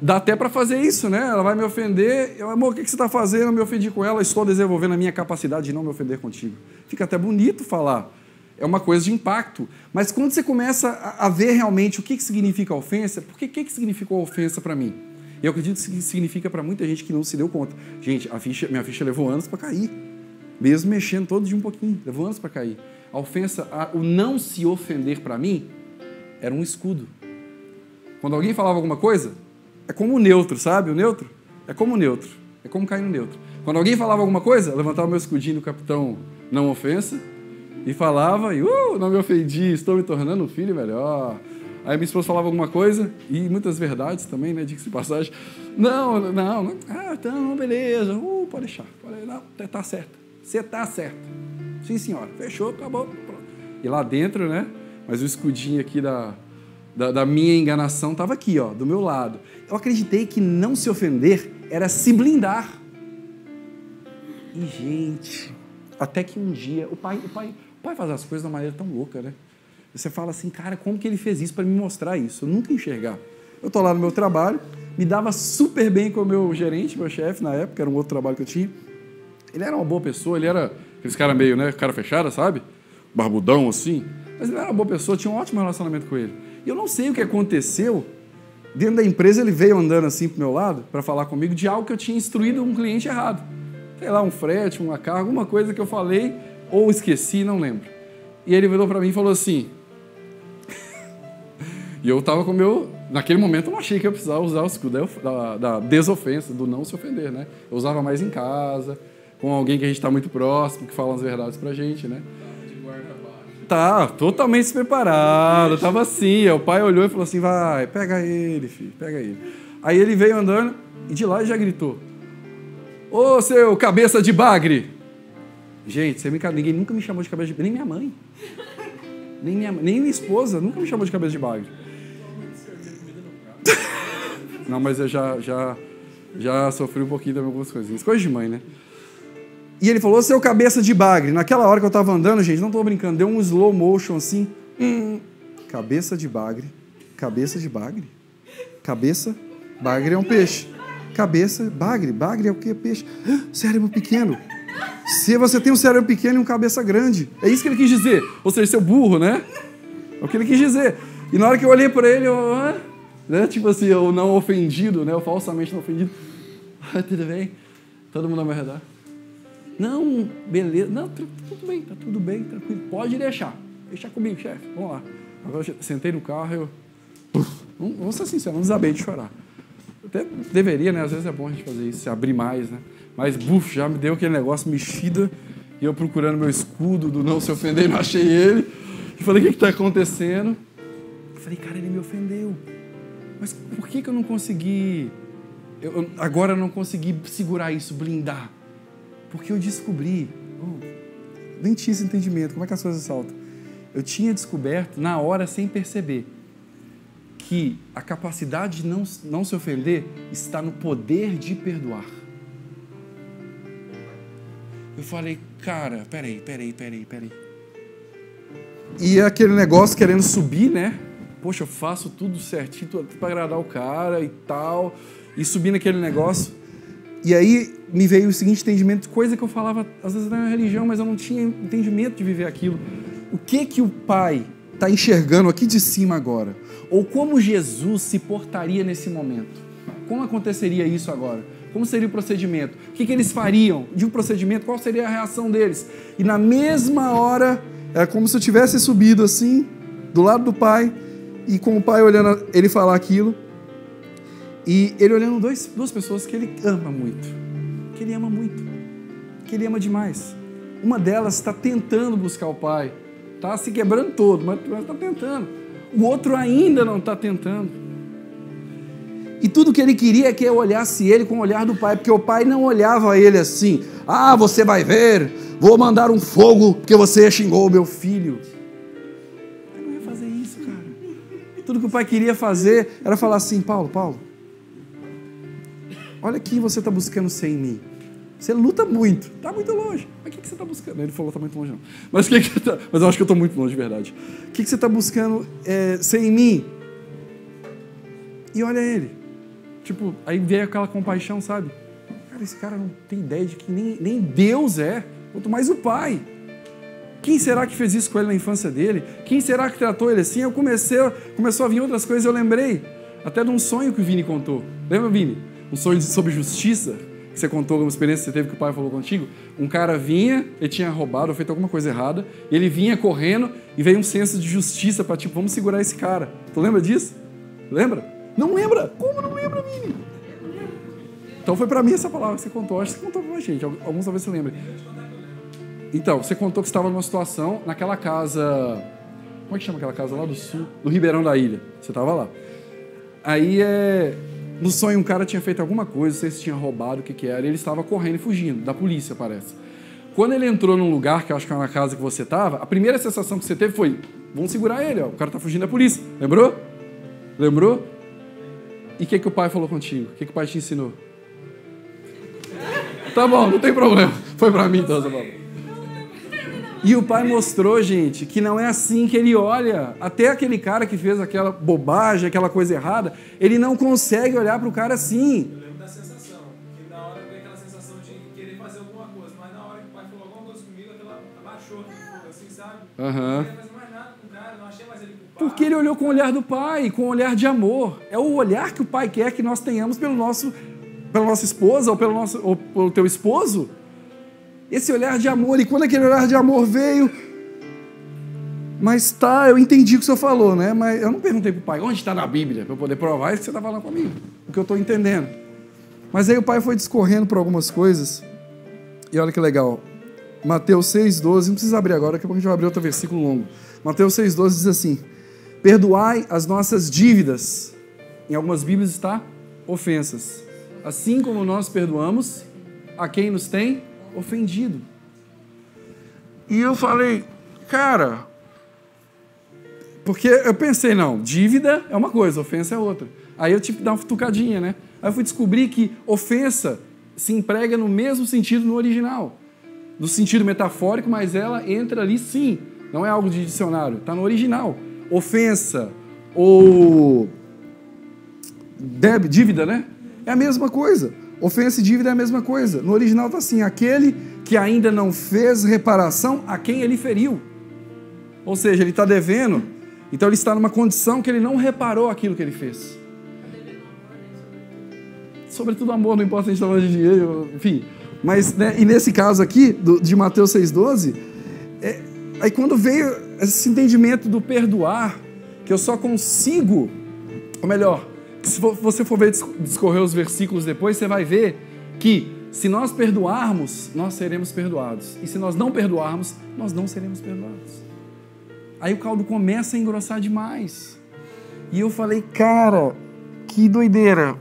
Speaker 1: dá até para fazer isso, né? Ela vai me ofender. Eu, amor, o que você está fazendo? Eu me ofendi com ela. Estou desenvolvendo a minha capacidade de não me ofender contigo. Fica até bonito falar. É uma coisa de impacto. Mas quando você começa a ver realmente o que significa a ofensa, por que significou a ofensa para mim? E eu acredito que significa para muita gente que não se deu conta. Gente, minha ficha levou anos para cair. Mesmo mexendo todo dia um pouquinho. Levou anos para cair. A ofensa, o não se ofender para mim, era um escudo. Quando alguém falava alguma coisa, é como o neutro, sabe? O neutro é como o neutro. É como cair no neutro. Quando alguém falava alguma coisa, eu levantava o meu escudinho do capitão não ofensa e falava, e não me ofendi, estou me tornando um filho melhor. Aí minha esposa falava alguma coisa, e muitas verdades também, né, diga-se de passagem. Não, então, beleza, pode deixar. Não, tá certo. Você tá certo. Sim, senhora. Fechou, acabou. Pronto. E lá dentro, né, mas o escudinho aqui da minha enganação estava aqui, ó, do meu lado. Eu acreditei que não se ofender era se blindar. E, gente, até que um dia, o pai faz as coisas de uma maneira tão louca, né? Você fala assim, cara, como que ele fez isso para me mostrar isso? Eu nunca enxergar. Eu tô lá no meu trabalho, me dava super bem com o meu gerente, meu chefe na época, era um outro trabalho que eu tinha. Ele era uma boa pessoa, ele era aqueles cara meio, né, cara fechada, sabe? Barbudão, assim. Mas ele era uma boa pessoa, tinha um ótimo relacionamento com ele. E eu não sei o que aconteceu. Dentro da empresa, ele veio andando assim pro meu lado para falar comigo de algo que eu tinha instruído um cliente errado. Sei lá, um frete, uma carga, alguma coisa que eu falei ou esqueci, não lembro. E ele virou para mim e falou assim... E eu estava com o meu... Naquele momento eu não achei que eu precisava usar o escudo da desofensa, do não se ofender, né? Eu usava mais em casa, com alguém que a gente está muito próximo, que fala as verdades pra gente, né?
Speaker 2: De guarda baixo.
Speaker 1: Tá, totalmente despreparado, tava assim. O pai olhou e falou assim, vai, pega ele, filho, pega ele. Aí ele veio andando e de lá ele já gritou, ô, seu cabeça de bagre! Gente, ninguém nunca me chamou de cabeça de bagre, nem minha mãe. Nem minha esposa nunca me chamou de cabeça de bagre. Não, mas eu já sofri um pouquinho também algumas coisinhas. Coisa de mãe, né? E ele falou, seu cabeça de bagre. Naquela hora que eu tava andando, gente, não tô brincando, deu um slow motion assim. Cabeça de bagre. Cabeça de bagre? Cabeça, bagre é um peixe. Cabeça, bagre. Bagre é o que? Peixe. Cérebro pequeno. Se você tem um cérebro pequeno e uma cabeça grande. É isso que ele quis dizer. Ou seja, seu burro, né? É o que ele quis dizer. E na hora que eu olhei para ele, né? Tipo assim, eu não ofendido, né? Eu falsamente não ofendido. Tudo bem? Todo mundo ao meu redor. Não, beleza. Não, tudo bem, tranquilo. Pode deixar. Deixa comigo, chefe. Vamos lá. Agora eu sentei no carro vamos ser sinceros, não desabei de chorar. Até deveria, né? Às vezes é bom a gente fazer isso, se abrir mais, né? Mas, já me deu aquele negócio mexida e eu procurando meu escudo do não se ofender e não achei ele. E falei, o que está acontecendo? Eu falei, cara, ele me ofendeu. Mas por que eu não consegui... agora eu não consegui segurar isso, blindar? Porque eu descobri... nem tinha esse entendimento. Como é que as coisas saltam? Eu tinha descoberto, na hora, sem perceber, que a capacidade de não se ofender está no poder de perdoar. Eu falei, cara, peraí. E aquele negócio querendo subir, né? Poxa, eu faço tudo certinho para agradar o cara e tal. E subir naquele negócio. E aí me veio o seguinte entendimento, coisa que eu falava às vezes na religião, mas eu não tinha entendimento de viver aquilo. O que o Pai está enxergando aqui de cima agora? Ou como Jesus se portaria nesse momento? Como aconteceria isso agora? Como seria o procedimento? O que eles fariam de um procedimento? Qual seria a reação deles? E na mesma hora, era como se eu tivesse subido assim, do lado do Pai, e com o Pai olhando ele falar aquilo, e ele olhando duas pessoas que ele ama muito, que ele ama demais. Uma delas está tentando buscar o Pai, está se quebrando todo, mas está tentando. O outro ainda não está tentando. E tudo que ele queria é que eu olhasse ele com o olhar do Pai, porque o Pai não olhava ele assim, você vai ver, vou mandar um fogo porque você xingou o meu filho. Eu não ia fazer isso, cara. Tudo que o Pai queria fazer era falar assim, Paulo, olha quem você está buscando ser em mim. Você luta muito, está muito longe. Mas o que você está buscando? Ele falou, está muito longe não. Mas eu acho que eu estou muito longe, de verdade. O que você está buscando ser em mim? E olha ele. Tipo, aí veio aquela compaixão, sabe? Cara, esse cara não tem ideia de que nem Deus é, quanto mais o Pai. Quem será que fez isso com ele na infância dele? Quem será que tratou ele assim? Começou a vir outras coisas, eu lembrei até de um sonho que o Vini contou. Lembra, Vini? Um sonho sobre justiça, que você contou, uma experiência que você teve que o Pai falou contigo. Um cara vinha, ele tinha roubado ou feito alguma coisa errada, e ele vinha correndo e veio um senso de justiça para tipo, vamos segurar esse cara. Tu lembra disso? Lembra? Não lembra? Como não lembra, Vini? Então foi para mim essa palavra que você contou. Acho que você contou pra gente, alguns talvez você lembre. Então, você contou que estava numa situação, naquela casa... Como é que chama aquela casa lá do sul? No Ribeirão da Ilha. Você estava lá. Aí, no sonho, um cara tinha feito alguma coisa, não sei se tinha roubado, o que era, e ele estava correndo e fugindo, da polícia, parece. Quando ele entrou num lugar, que eu acho que era na casa que você estava, a primeira sensação que você teve foi, vamos segurar ele, ó, o cara está fugindo da polícia. Lembrou? Lembrou? E o que o Pai falou contigo? O que o Pai te ensinou? Tá bom, não tem problema. Foi para mim, então, tá bom. E o Pai mostrou, gente, que não é assim que ele olha. Até aquele cara que fez aquela bobagem, aquela coisa errada, ele não consegue olhar para o cara assim.
Speaker 4: Eu lembro da sensação, que na hora veio aquela sensação de querer fazer alguma coisa, mas na hora que o Pai falou alguma coisa comigo, aquela abaixou, assim, sabe? Eu não queria fazer mais nada com o cara, não achei mais ele culpado.
Speaker 1: Porque ele olhou com o olhar do Pai, com o olhar de amor. É o olhar que o Pai quer que nós tenhamos pela nossa esposa ou pelo teu esposo. Esse olhar de amor, e quando aquele olhar de amor veio, mas eu entendi o que o senhor falou, né? Mas eu não perguntei para o Pai, onde está na Bíblia, para eu poder provar isso que você está falando comigo, o que eu estou entendendo. Mas aí o Pai foi discorrendo por algumas coisas, e olha que legal, Mateus 6,12, não precisa abrir agora, daqui a pouco a gente vai abrir outro versículo longo. Mateus 6,12 diz assim, perdoai as nossas dívidas, em algumas Bíblias está ofensas, assim como nós perdoamos a quem nos tem ofendido. E eu falei, cara, Porque eu pensei, não, dívida é uma coisa, ofensa é outra. Aí eu tive que dar uma futucadinha, né? Aí eu fui descobrir que ofensa se emprega no mesmo sentido no original. No sentido metafórico, mas ela entra ali sim. Não é algo de dicionário, está no original. Ofensa ou dívida, né? É a mesma coisa. Ofensa e dívida é a mesma coisa. No original está assim, aquele que ainda não fez reparação a quem ele feriu. Ou seja, ele está devendo, então ele está numa condição que ele não reparou aquilo que ele fez. Sobretudo amor, não importa se a gente está falando de dinheiro, enfim. Mas, né, e nesse caso aqui, de Mateus 6,12, aí quando veio esse entendimento do perdoar, que eu só consigo, ou melhor, se você for ver, discorrer os versículos depois, você vai ver que se nós perdoarmos, nós seremos perdoados. E se nós não perdoarmos, nós não seremos perdoados. Aí o caldo começa a engrossar demais. E eu falei, cara, que doideira.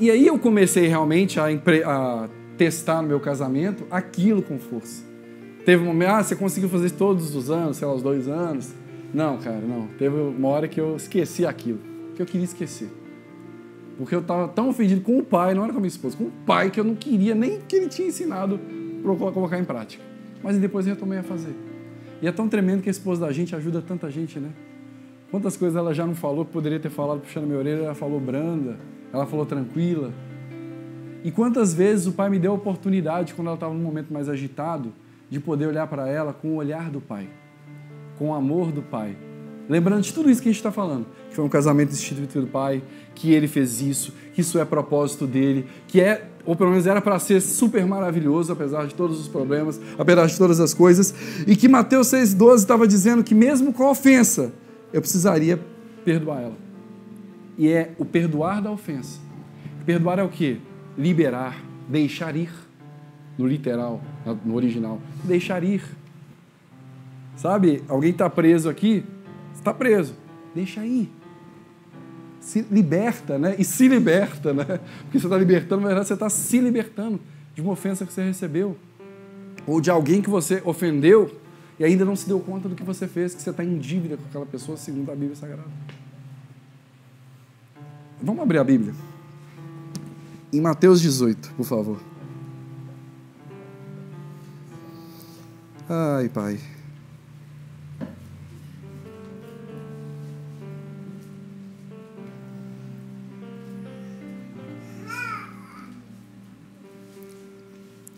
Speaker 1: E aí eu comecei realmente a testar no meu casamento aquilo com força. Teve um momento, você conseguiu fazer isso todos os anos, sei lá, os 2 anos? Não, cara, não. Teve uma hora que eu esqueci aquilo, que eu queria esquecer. Porque eu estava tão ofendido com o pai, não era com a minha esposa, com o pai, que eu não queria nem que ele tinha ensinado para eu colocar em prática. Mas depois eu retomei a fazer. E é tão tremendo que a esposa da gente ajuda tanta gente, né? Quantas coisas ela já não falou que poderia ter falado puxando minha orelha, ela falou branda, ela falou tranquila. E quantas vezes o pai me deu a oportunidade, quando ela estava num momento mais agitado, de poder olhar para ela com o olhar do pai, com o amor do pai. Lembrando de tudo isso que a gente está falando, que foi um casamento instituído do pai, que ele fez isso, que isso é propósito dele, que é, ou pelo menos era para ser super maravilhoso, apesar de todos os problemas, apesar de todas as coisas, e que Mateus 6,12 estava dizendo que mesmo com a ofensa, eu precisaria perdoar ela. E é o perdoar da ofensa. Perdoar é o quê? Liberar, deixar ir, no literal, no original, deixar ir. Sabe, alguém está preso aqui, está preso, deixa ir. Se liberta, né? E se liberta, né? Porque você está libertando, na verdade você está se libertando de uma ofensa que você recebeu, ou de alguém que você ofendeu e ainda não se deu conta do que você fez, que você está em dívida com aquela pessoa, segundo a Bíblia Sagrada. Vamos abrir a Bíblia. Em Mateus 18, por favor. Ai, Pai.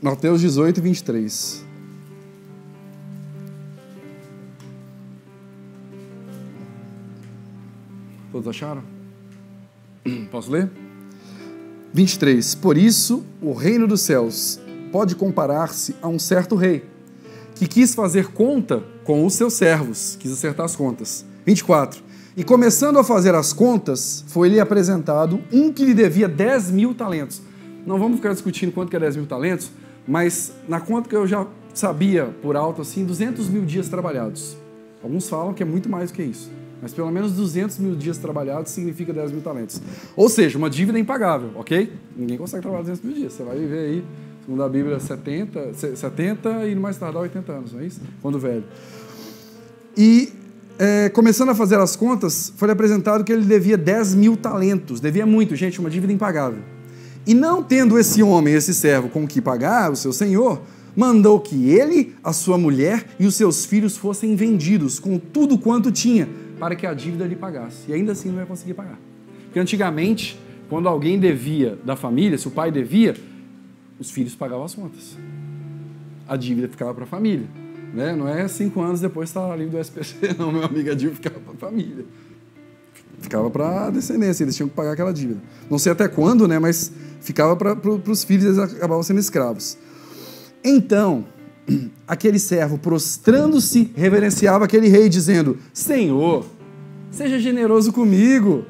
Speaker 1: Mateus 18, 23. Todos acharam? Posso ler? 23. Por isso, o reino dos céus pode comparar-se a um certo rei, que quis fazer conta com os seus servos, quis acertar as contas. 24. E começando a fazer as contas, foi-lhe apresentado um que lhe devia 10.000 talentos. Não vamos ficar discutindo quanto que é 10.000 talentos, mas na conta que eu já sabia por alto, assim, 200.000 dias trabalhados. Alguns falam que é muito mais do que isso, mas pelo menos 200.000 dias trabalhados significa 10.000 talentos. Ou seja, uma dívida impagável, ok? Ninguém consegue trabalhar 200.000 dias. Você vai viver aí, segundo a Bíblia, 70 e no mais tardar 80 anos, não é isso? Quando velho. E começando a fazer as contas, foi apresentado que ele devia 10.000 talentos. Devia muito, gente, uma dívida impagável. E não tendo esse homem, esse servo, com que pagar, o seu senhor, mandou que ele, a sua mulher e os seus filhos fossem vendidos com tudo quanto tinha, para que a dívida lhe pagasse. E ainda assim não ia conseguir pagar. Porque antigamente, quando alguém devia da família, se o pai devia, os filhos pagavam as contas. A dívida ficava para a família. Né? Não é 5 anos depois que está livre do SPC, não, meu amigo, a dívida ficava para a família. Ficava para a descendência, eles tinham que pagar aquela dívida. Não sei até quando, né? Mas ficava para os filhos, eles acabavam sendo escravos. Então, aquele servo, prostrando-se, reverenciava aquele rei, dizendo: Senhor, seja generoso comigo,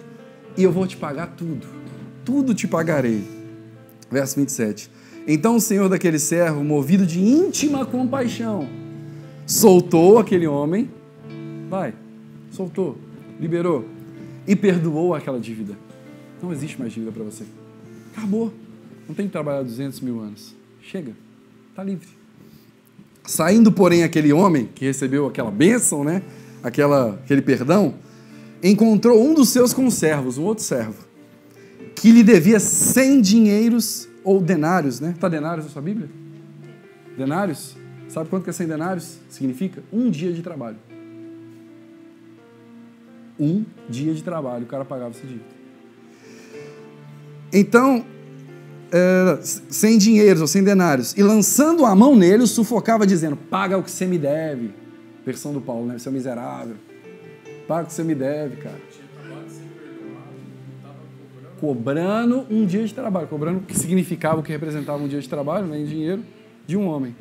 Speaker 1: e eu vou te pagar tudo. Tudo te pagarei. Verso 27. Então o senhor daquele servo, movido de íntima compaixão, soltou aquele homem, soltou, liberou, e perdoou aquela dívida. Não existe mais dívida para você. Acabou. Não tem que trabalhar 200.000 anos. Chega. Está livre. Saindo, porém, aquele homem que recebeu aquela bênção, né? aquele perdão, encontrou um dos seus conservos, um outro servo, que lhe devia 100 dinheiros ou denários, né? Está denários na sua Bíblia? Denários? Sabe quanto que é 100 denários? Significa 1 dia de trabalho. 1 dia de trabalho, o cara pagava esse dívida. Então, 100 dinheiros ou 100 denários, e lançando a mão nele, o sufocava dizendo, paga o que você me deve. Versão do Paulo, né? Seu miserável. Paga o que você me deve, cara. Cobrando 1 dia de trabalho. Cobrando o que significava, o que representava 1 dia de trabalho, né, em dinheiro, de um homem.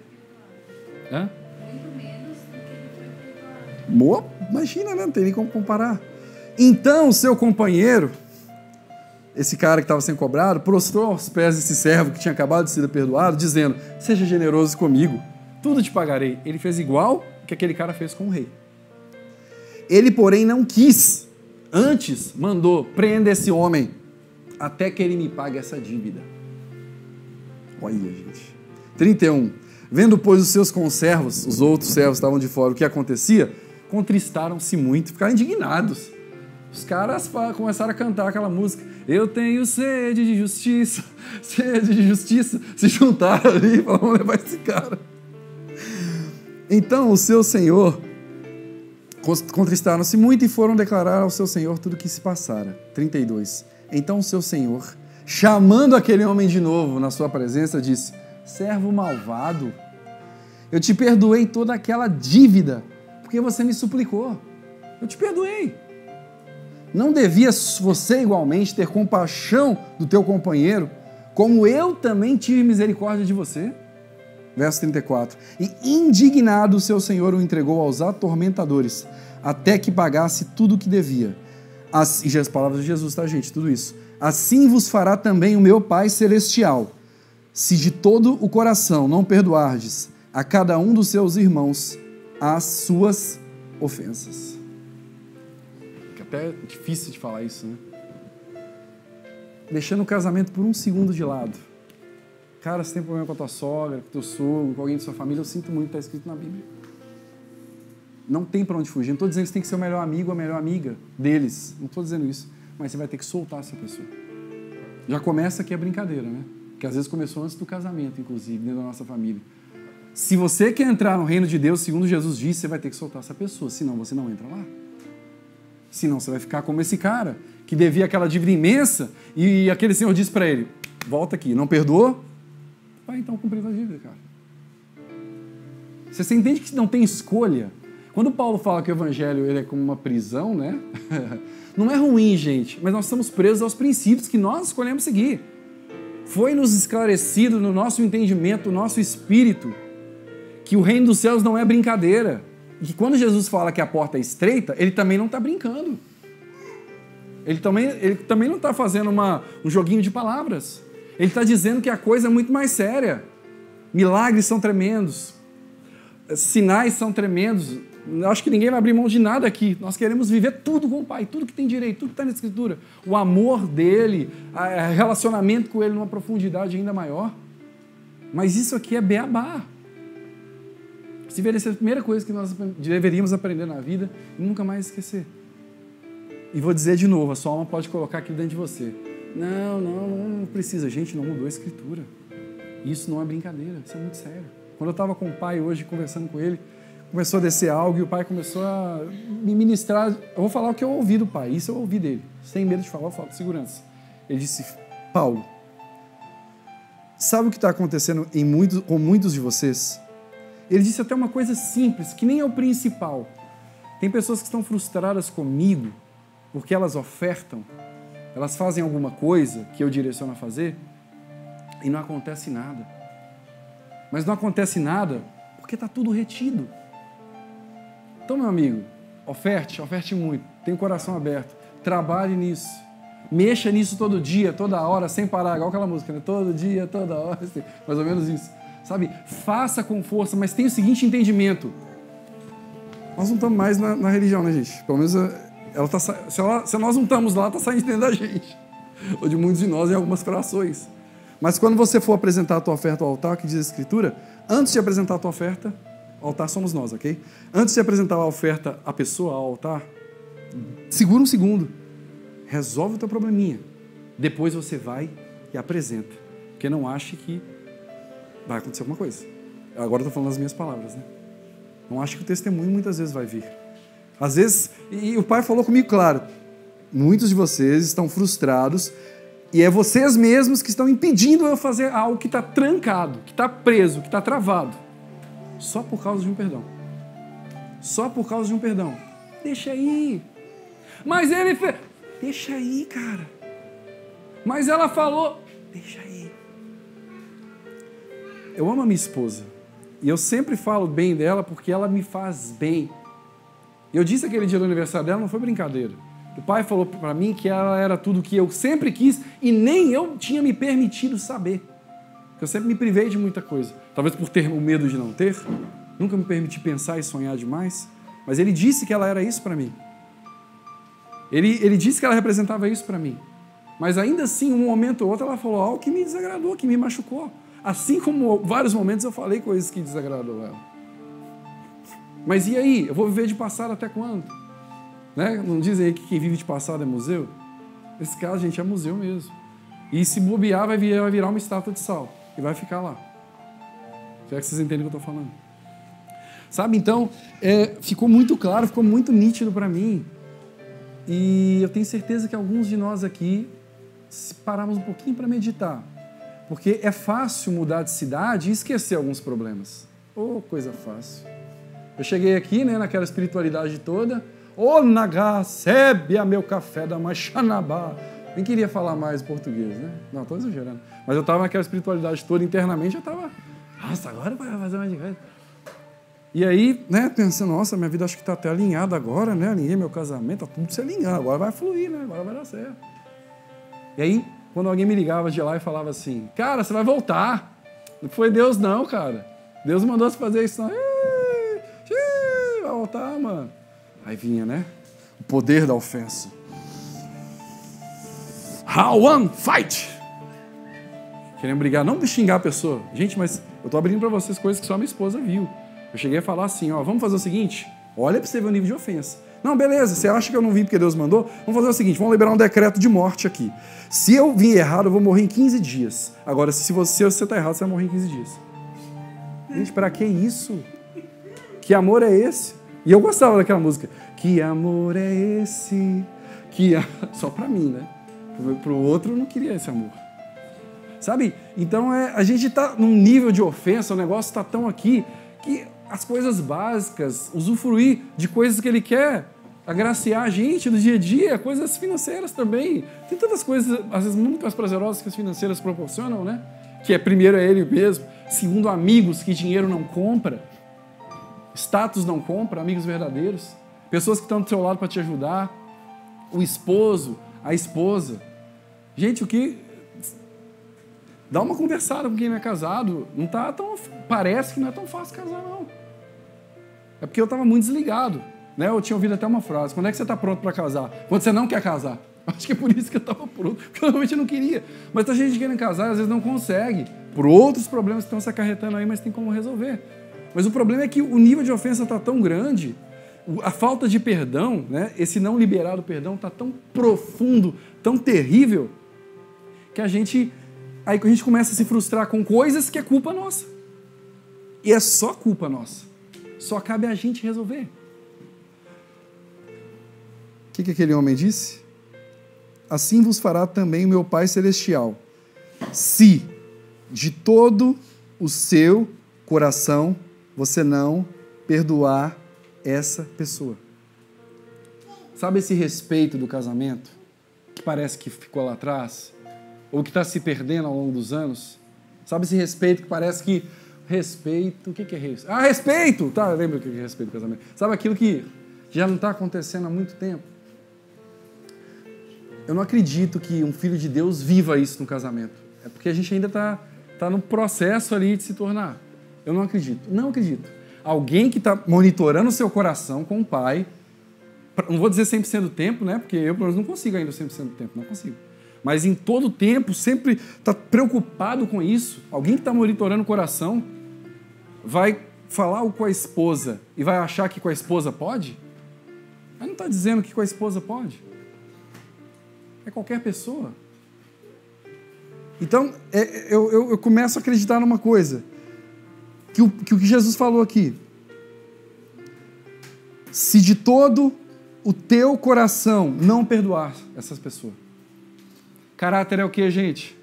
Speaker 1: Hã?
Speaker 5: Muito menos do que ele foi perdoado.
Speaker 1: Boa, imagina, né? Não tem nem como comparar. Então, o seu companheiro, esse cara que estava sendo cobrado, prostrou aos pés desse servo que tinha acabado de ser perdoado, dizendo, seja generoso comigo, tudo te pagarei. Ele fez igual que aquele cara fez com o rei. Ele, porém, não quis. Antes, mandou, prenda esse homem, até que ele me pague essa dívida. Olha, gente. 31. Vendo, pois, os seus conservos, os outros servos estavam de fora, o que acontecia, contristaram-se muito, ficaram indignados. Os caras começaram a cantar aquela música, eu tenho sede de justiça, se juntaram ali e falaram, vamos levar esse cara. Então o seu senhor, contristaram-se muito e foram declarar ao seu senhor tudo o que se passara. 32. Então o seu senhor, chamando aquele homem de novo na sua presença, disse, servo malvado, eu te perdoei toda aquela dívida, porque você me suplicou. Eu te perdoei. Não devia você igualmente ter compaixão do teu companheiro, como eu também tive misericórdia de você? Verso 34. E indignado o seu senhor o entregou aos atormentadores, até que pagasse tudo o que devia. E as palavras de Jesus, tá, gente? Tudo isso. Assim vos fará também o meu Pai Celestial, se de todo o coração não perdoardes a cada um dos seus irmãos as suas ofensas. É até difícil de falar isso, né? Deixando o casamento por 1 segundo de lado. Cara, se tem problema com a tua sogra, com o teu sogro, com alguém da sua família, eu sinto muito, está escrito na Bíblia. Não tem para onde fugir. Não estou dizendo que você tem que ser o melhor amigo ou a melhor amiga deles. Não estou dizendo isso. Mas você vai ter que soltar essa pessoa. Já começa aqui a brincadeira, né? Que às vezes começou antes do casamento, inclusive, dentro da nossa família. Se você quer entrar no reino de Deus, segundo Jesus disse, você vai ter que soltar essa pessoa. Senão você não entra lá. Senão você vai ficar como esse cara, que devia aquela dívida imensa, e aquele senhor disse para ele, volta aqui, não perdoou? Vai então cumprir a dívida, cara. Você entende que não tem escolha? Quando Paulo fala que o evangelho ele é como uma prisão, né? Não é ruim, gente, mas nós estamos presos aos princípios que nós escolhemos seguir. Foi nos esclarecido no nosso entendimento, no nosso espírito, que o reino dos céus não é brincadeira. E que quando Jesus fala que a porta é estreita, ele também não está brincando. Ele também não está fazendo um joguinho de palavras. Ele está dizendo que a coisa é muito mais séria. Milagres são tremendos. Sinais são tremendos. Eu acho que ninguém vai abrir mão de nada aqui. Nós queremos viver tudo com o Pai, tudo que tem direito, tudo que está na Escritura. O amor dele, o relacionamento com ele numa profundidade ainda maior. Mas isso aqui é beabá. Se ver, essa é a primeira coisa que nós deveríamos aprender na vida e nunca mais esquecer. E vou dizer de novo, a sua alma pode colocar aquilo dentro de você. Não precisa. Gente, não mudou a Escritura. Isso não é brincadeira, isso é muito sério. Quando eu estava com o pai hoje, conversando com ele, começou a descer algo e o pai começou a me ministrar. Eu vou falar o que eu ouvi do pai, isso eu ouvi dele. Sem medo de falar, eu falo com segurança. Ele disse, Paulo, sabe o que está acontecendo com muitos de vocês? Ele disse até uma coisa simples, que nem é o principal. Tem pessoas que estão frustradas comigo porque elas ofertam, elas fazem alguma coisa que eu direciono a fazer e não acontece nada. Mas não acontece nada porque está tudo retido. Então, meu amigo, oferte muito, tenha o coração aberto, trabalhe nisso, mexa nisso todo dia, toda hora, sem parar, igual aquela música, né? Todo dia, toda hora, assim, mais ou menos isso. Sabe? Faça com força, mas tenha o seguinte entendimento. Nós não estamos mais na religião, né, gente? Pelo menos se nós não estamos lá, está saindo dentro da gente. Ou de muitos de nós em algumas frações. Mas quando você for apresentar a tua oferta ao altar, que diz a Escritura, antes de apresentar a tua oferta, O altar somos nós, ok? Antes de apresentar a oferta à pessoa, ao altar, segura um segundo. Resolve o teu probleminha. Depois você vai e apresenta. Porque não ache que vai acontecer alguma coisa. Agora eu estou falando as minhas palavras, né? Não ache que o testemunho muitas vezes vai vir. Às vezes, e o pai falou comigo, claro, muitos de vocês estão frustrados e é vocês mesmos que estão impedindo eu fazer algo que está trancado, que está preso, que está travado. Só por causa de um perdão. Só por causa de um perdão. Deixa aí. Mas ele fez... Deixa aí, cara. Mas ela falou... Deixa aí. Eu amo a minha esposa. E eu sempre falo bem dela porque ela me faz bem. Eu disse aquele dia do aniversário dela, não foi brincadeira. O pai falou para mim que ela era tudo o que eu sempre quis e nem eu tinha me permitido saber. Eu sempre me privei de muita coisa. Talvez por ter o medo de não ter. Nunca me permiti pensar e sonhar demais. Mas ele disse que ela era isso para mim. Ele disse que ela representava isso para mim. Mas ainda assim, um momento ou outro, ela falou algo que me desagradou, que me machucou. Assim como vários momentos eu falei coisas que desagradou ela. Mas e aí? Eu vou viver de passado até quando? Né? Não dizem aí que quem vive de passado é museu? Nesse caso, gente, é museu mesmo. E se bobear, vai virar uma estátua de sal. E vai ficar lá. Será que vocês entendem o que eu estou falando? Sabe, então, ficou muito claro, ficou muito nítido para mim. E eu tenho certeza que alguns de nós aqui, se pararmos um pouquinho para meditar, porque é fácil mudar de cidade e esquecer alguns problemas. Oh, coisa fácil. Eu cheguei aqui, né, naquela espiritualidade toda. Ô, Nagá, sébia meu café da Machanabá. Nem queria falar mais português, né? Não, estou exagerando. Mas eu estava naquela espiritualidade toda, internamente eu estava... Nossa, agora vai fazer mais de coisa. E aí, né, pensando, nossa, minha vida acho que está até alinhada agora, né? Alinhei meu casamento, está tudo se alinhando. Agora vai fluir, né? Agora vai dar certo. E aí, quando alguém me ligava de lá e falava assim, cara, você vai voltar. Não foi Deus não, cara. Deus mandou você fazer isso. Não. Vai voltar, mano. Aí vinha, né? O poder da ofensa. How one fight. Querendo brigar, não de xingar a pessoa. Gente, mas eu tô abrindo para vocês coisas que só minha esposa viu. Eu cheguei a falar assim, ó, vamos fazer o seguinte, olha para você ver o nível de ofensa. Não, beleza, você acha que eu não vim porque Deus mandou? Vamos fazer o seguinte, vamos liberar um decreto de morte aqui. Se eu vim errado, eu vou morrer em 15 dias. Agora, se você tá errado, você vai morrer em 15 dias. Gente, para que isso? Que amor é esse? E eu gostava daquela música. Que amor é esse? Só para mim, né? Pro outro eu não queria esse amor. Sabe? Então a gente está num nível de ofensa, o negócio está tão aqui que as coisas básicas, usufruir de coisas que ele quer agraciar a gente no dia a dia, coisas financeiras também. Tem tantas coisas, às vezes, muito mais prazerosas que as financeiras proporcionam, né? Que primeiro é ele mesmo, segundo amigos que dinheiro não compra, status não compra, amigos verdadeiros, pessoas que estão do seu lado para te ajudar, o esposo, a esposa. Gente, o que... Dá uma conversada com quem não é casado. Não tá tão... Parece que não é tão fácil casar, não. É porque eu estava muito desligado. Né? Eu tinha ouvido até uma frase. Quando é que você está pronto para casar? Quando você não quer casar. Acho que é por isso que eu estava pronto. Porque eu realmente não queria. Mas tem gente querendo casar e às vezes não consegue. Por outros problemas que estão se acarretando aí, mas tem como resolver. Mas o problema é que o nível de ofensa está tão grande, a falta de perdão, né? Esse não liberado perdão está tão profundo, tão terrível, que a gente começa a se frustrar com coisas que é culpa nossa. E é só culpa nossa. Só cabe a gente resolver. O que aquele homem disse? Assim vos fará também o meu Pai Celestial, se de todo o seu coração você não perdoar essa pessoa. Sabe esse respeito do casamento, que parece que ficou lá atrás, ou que está se perdendo ao longo dos anos? Sabe esse respeito que parece que... Respeito, o que é isso? Ah, respeito! Tá, lembra o que é respeito do casamento? Sabe aquilo que já não está acontecendo há muito tempo? Eu não acredito que um filho de Deus viva isso no casamento. É porque a gente ainda está no processo ali de se tornar. Eu não acredito. Não acredito. Alguém que está monitorando o seu coração com o pai, não vou dizer 100% do tempo, né? Porque eu, pelo menos, não consigo ainda 100% do tempo, não consigo. Mas em todo o tempo, sempre está preocupado com isso. Alguém que está monitorando o coração vai falar algo com a esposa e vai achar que com a esposa pode? Mas não está dizendo que com a esposa pode. É qualquer pessoa. Então, eu começo a acreditar numa coisa. Que o que Jesus falou aqui. Se de todo o teu coração não perdoar essas pessoas. Caráter é o que, gente?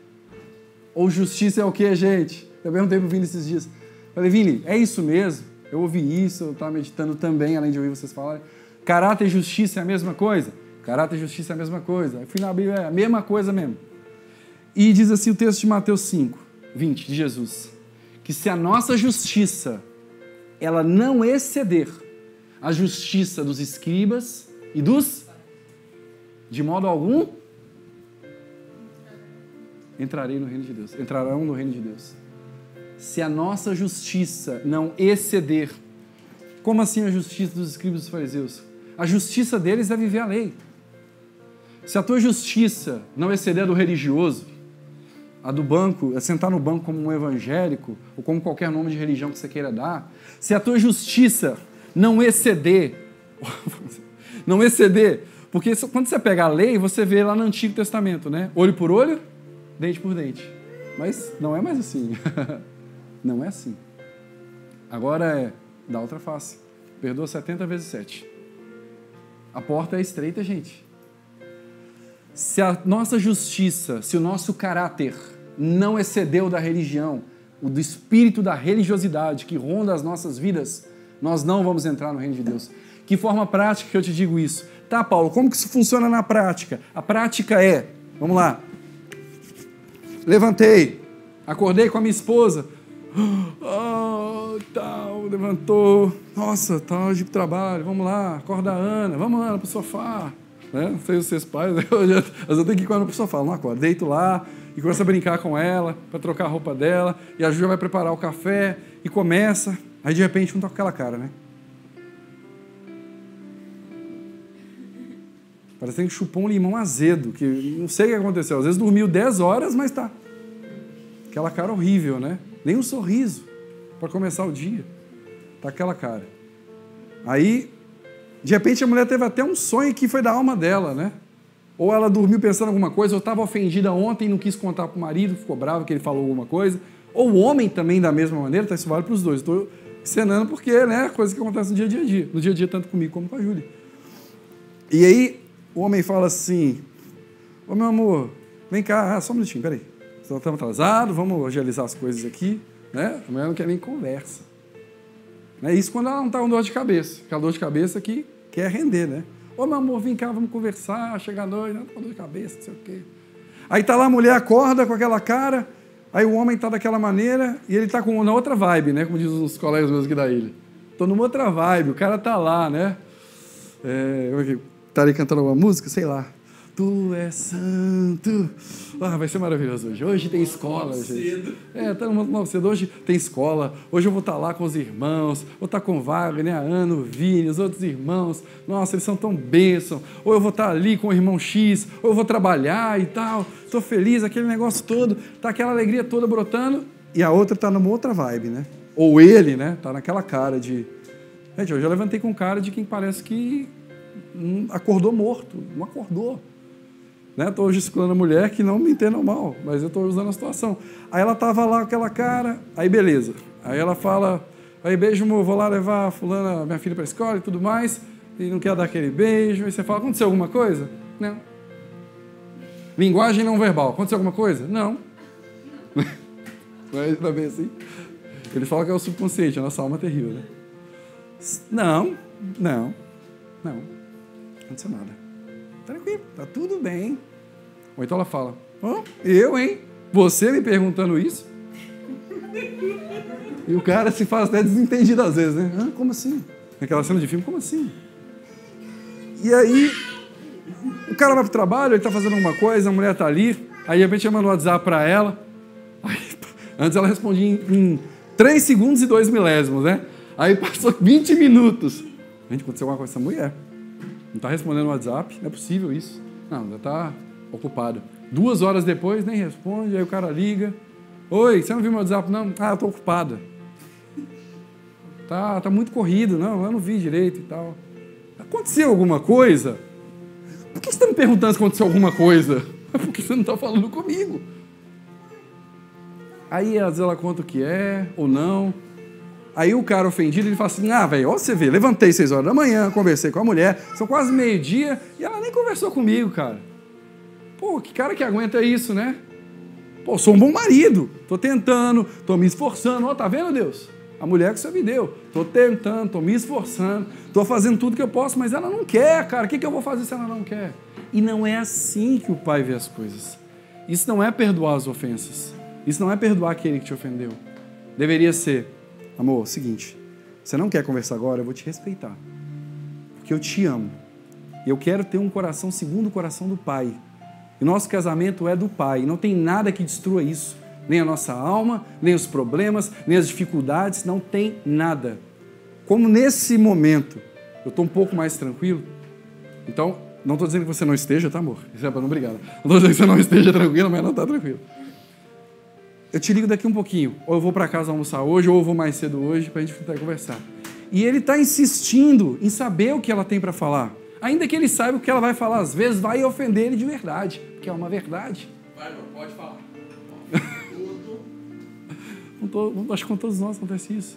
Speaker 1: Ou justiça é o que, gente? Eu perguntei pro Vini esses dias. Falei, Vini, é isso mesmo? Eu ouvi isso, eu estava meditando também, além de ouvir vocês falarem. Caráter e justiça é a mesma coisa? Caráter e justiça é a mesma coisa. Eu fui na Bíblia, é a mesma coisa mesmo. E diz assim o texto de Mateus 5, 20, de Jesus, que se a nossa justiça, ela não exceder a justiça dos escribas e dos, de modo algum, entrarão no reino de Deus. Se a nossa justiça não exceder, como assim a justiça dos escribas e dos fariseus? A justiça deles é viver a lei. Se a tua justiça não exceder a do religioso, a do banco, é sentar no banco como um evangélico, ou como qualquer nome de religião que você queira dar, se a tua justiça não exceder, porque quando você pega a lei, você vê lá no Antigo Testamento, né? Olho por olho, dente por dente. Mas não é mais assim. Não é assim. Agora é da outra face. Perdoa 70 vezes 7. A porta é estreita, gente. Se a nossa justiça, se o nosso caráter não excedeu da religião, o do espírito da religiosidade que ronda as nossas vidas, nós não vamos entrar no reino de Deus. Que forma prática que eu te digo isso? Tá, Paulo, como que isso funciona na prática? A prática é, vamos lá, levantei, acordei com a minha esposa, levantou, nossa, tá hoje pro trabalho, vamos lá, acorda a Ana, vamos Ana pro sofá, né? Não sei os seus pais, eu tenho que ir com a Ana pro sofá, não acorda, deito lá e começa a brincar com ela, para trocar a roupa dela, e a Ju vai preparar o café e começa, aí de repente um tá com aquela cara, né? Parece que chupou um limão azedo, que não sei o que aconteceu. Às vezes dormiu 10 horas, mas tá. Aquela cara horrível, né? Nem um sorriso para começar o dia. Tá aquela cara. Aí, de repente, a mulher teve até um sonho que foi da alma dela, né? Ou ela dormiu pensando em alguma coisa, ou estava ofendida ontem e não quis contar pro marido, ficou bravo que ele falou alguma coisa. Ou o homem também, da mesma maneira, tá? Isso vale para os dois. Estou encenando porque, né? Coisa que acontece no dia a dia. No dia a dia, tanto comigo como com a Júlia. E aí, o homem fala assim, ô meu amor, vem cá, só um minutinho, peraí. Estamos atrasados, vamos agilizar as coisas aqui, né? A mulher não quer nem conversa. É isso quando ela não está com dor de cabeça. Aquela dor de cabeça que quer render, né? Ô meu amor, vem cá, vamos conversar, chega a noite, não, com dor de cabeça, não sei o quê. Aí tá lá a mulher, acorda com aquela cara, aí o homem tá daquela maneira e ele tá na outra vibe, né? Como diz os colegas meus aqui da ilha. Tô numa outra vibe, o cara tá lá, né? Estarei cantando alguma música, sei lá. Tu és santo. Vai ser maravilhoso hoje. Hoje tem escola, gente. Tá no cedo. Hoje tem escola. Hoje eu vou estar lá com os irmãos. Vou estar com o Wagner, né? A Ana, o Vini, os outros irmãos. Nossa, eles são tão bênção. Ou eu vou estar ali com o irmão X, ou eu vou trabalhar e tal. Estou feliz, aquele negócio todo. Tá aquela alegria toda brotando. E a outra tá numa outra vibe, né? Ou ele, né? Tá naquela cara de... Gente, hoje eu levantei com cara de quem parece que acordou morto. Não acordou. Estou hoje gesticulando a mulher, que não me entendam mal, mas eu estou usando a situação. Aí ela estava lá com aquela cara, aí beleza. Aí ela fala, aí beijo, amor, vou lá levar a fulana, minha filha para a escola e tudo mais, e não quer dar aquele beijo. Aí você fala, aconteceu alguma coisa? Não. Linguagem não verbal, aconteceu alguma coisa? Não. Mas tá bem assim? Ele fala que é o subconsciente, a nossa alma é terrível, né? Não aconteceu nada. Tranquilo, tá tudo bem. Ou então ela fala, eu, hein? Você me perguntando isso? E o cara se faz até desentendido às vezes, né? Como assim? Naquela cena de filme, como assim? E aí, o cara vai pro trabalho, ele tá fazendo alguma coisa, a mulher tá ali, aí de repente ele manda um WhatsApp pra ela, aí, antes ela respondia em 3 segundos e 2 milésimos, né? Aí passou 20 minutos. Gente, aconteceu alguma coisa com essa mulher. Não está respondendo o WhatsApp, não é possível isso. Não, já está ocupado. 2 horas depois, nem responde, aí o cara liga. Oi, você não viu meu WhatsApp, não? Eu estou ocupada. Tá muito corrido, não, eu não vi direito e tal. Aconteceu alguma coisa? Por que você está me perguntando se aconteceu alguma coisa? Porque você não está falando comigo. Aí, às vezes, ela conta o que é, ou não. Aí o cara ofendido, ele fala assim, velho, olha você vê, levantei 6 horas da manhã, conversei com a mulher, são quase meio-dia, e ela nem conversou comigo, cara. Pô, que cara que aguenta isso, né? Pô, sou um bom marido, tô tentando, tô me esforçando, ó, tá vendo, Deus? A mulher que você me deu, tô tentando, tô me esforçando, tô fazendo tudo que eu posso, mas ela não quer, cara, o que eu vou fazer se ela não quer? E não é assim que o Pai vê as coisas. Isso não é perdoar as ofensas, isso não é perdoar aquele que te ofendeu. Deveria ser, amor, seguinte, você não quer conversar agora, eu vou te respeitar, porque eu te amo, e eu quero ter um coração segundo o coração do Pai. E nosso casamento é do Pai, não tem nada que destrua isso. Nem a nossa alma, nem os problemas, nem as dificuldades, não tem nada. Como nesse momento eu estou um pouco mais tranquilo, então, não estou dizendo que você não esteja, tá, amor? Isso é para não brigar. Não estou dizendo que você não esteja tranquilo, mas não está tranquilo. Eu te ligo daqui um pouquinho, ou eu vou para casa almoçar hoje, ou eu vou mais cedo hoje, para a gente tentar conversar. E ele está insistindo em saber o que ela tem para falar. Ainda que ele saiba o que ela vai falar, às vezes vai ofender ele de verdade, que é uma verdade.
Speaker 2: Vai, amor, pode falar.
Speaker 1: Acho que com todos nós acontece isso.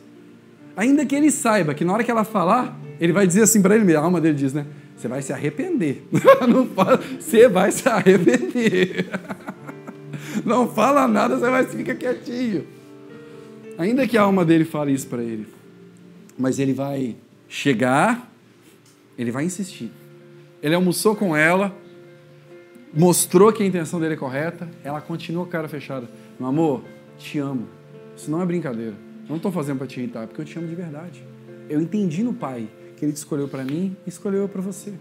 Speaker 1: Ainda que ele saiba que na hora que ela falar, ele vai dizer assim para ele, a alma dele diz, né? Você vai se arrepender. Não fala, você vai se arrepender. Não fala nada, você vai ficar quietinho. Ainda que a alma dele fale isso para ele. Mas ele vai chegar, ele vai insistir. Ele almoçou com ela, mostrou que a intenção dele é correta, ela continua com a cara fechada. Meu amor, te amo. Isso não é brincadeira. Eu não estou fazendo para te irritar, porque eu te amo de verdade. Eu entendi no Pai que Ele te escolheu para mim e escolheu para você.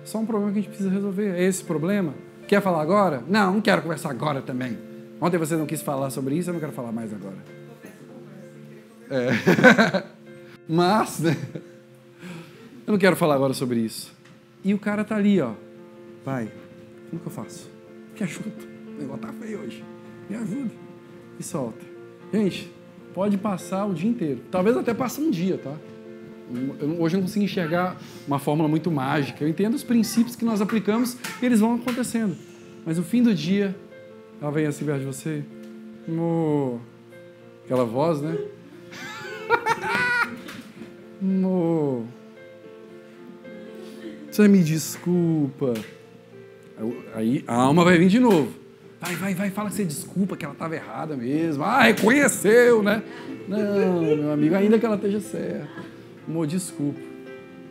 Speaker 1: Só um problema que a gente precisa resolver. É esse problema? Quer falar agora? Não quero conversar agora também. Ontem você não quis falar sobre isso, eu não quero falar mais agora. Mas, né? Eu não quero falar agora sobre isso. E o cara tá ali, ó. Pai, como que eu faço? Me ajuda. O negócio tá feio hoje. Me ajuda. E solta. Gente, pode passar o dia inteiro. Talvez até passe um dia, tá? Hoje eu não consigo enxergar uma fórmula muito mágica. Eu entendo os princípios que nós aplicamos e eles vão acontecendo. Mas no fim do dia, ela vem assim perto de você. Amor. Aquela voz, né? Amor. Você me desculpa. Aí a alma vai vir de novo. Vai, fala que você desculpa, que ela estava errada mesmo. Reconheceu, né? Não, meu amigo, ainda que ela esteja certa. Amor, desculpa.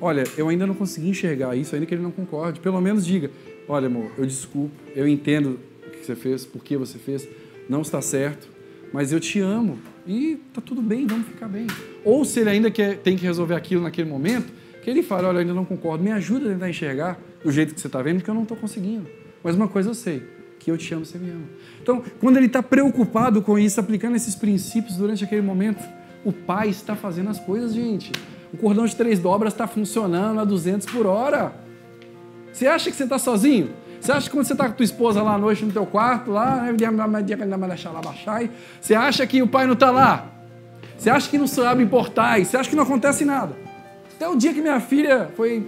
Speaker 1: Olha, eu ainda não consegui enxergar isso, ainda que ele não concorde. Pelo menos diga, olha, amor, eu desculpo, eu entendo o que você fez, por que você fez, não está certo, mas eu te amo e tá tudo bem, vamos ficar bem. Ou se ele ainda tem que resolver aquilo naquele momento, que ele fala, olha, eu ainda não concordo, me ajuda a tentar enxergar do jeito que você está vendo, porque eu não estou conseguindo. Mas uma coisa eu sei, que eu te amo, você me ama. Então, quando ele está preocupado com isso, aplicando esses princípios durante aquele momento, o Pai está fazendo as coisas, gente. O cordão de 3 dobras está funcionando a 200 por hora. Você acha que você está sozinho? Você acha que quando você está com a tua esposa lá à noite no teu quarto, lá, você acha que o Pai não está lá? Você acha que não se abrem portais? Você acha que não acontece nada? Até o dia que minha filha foi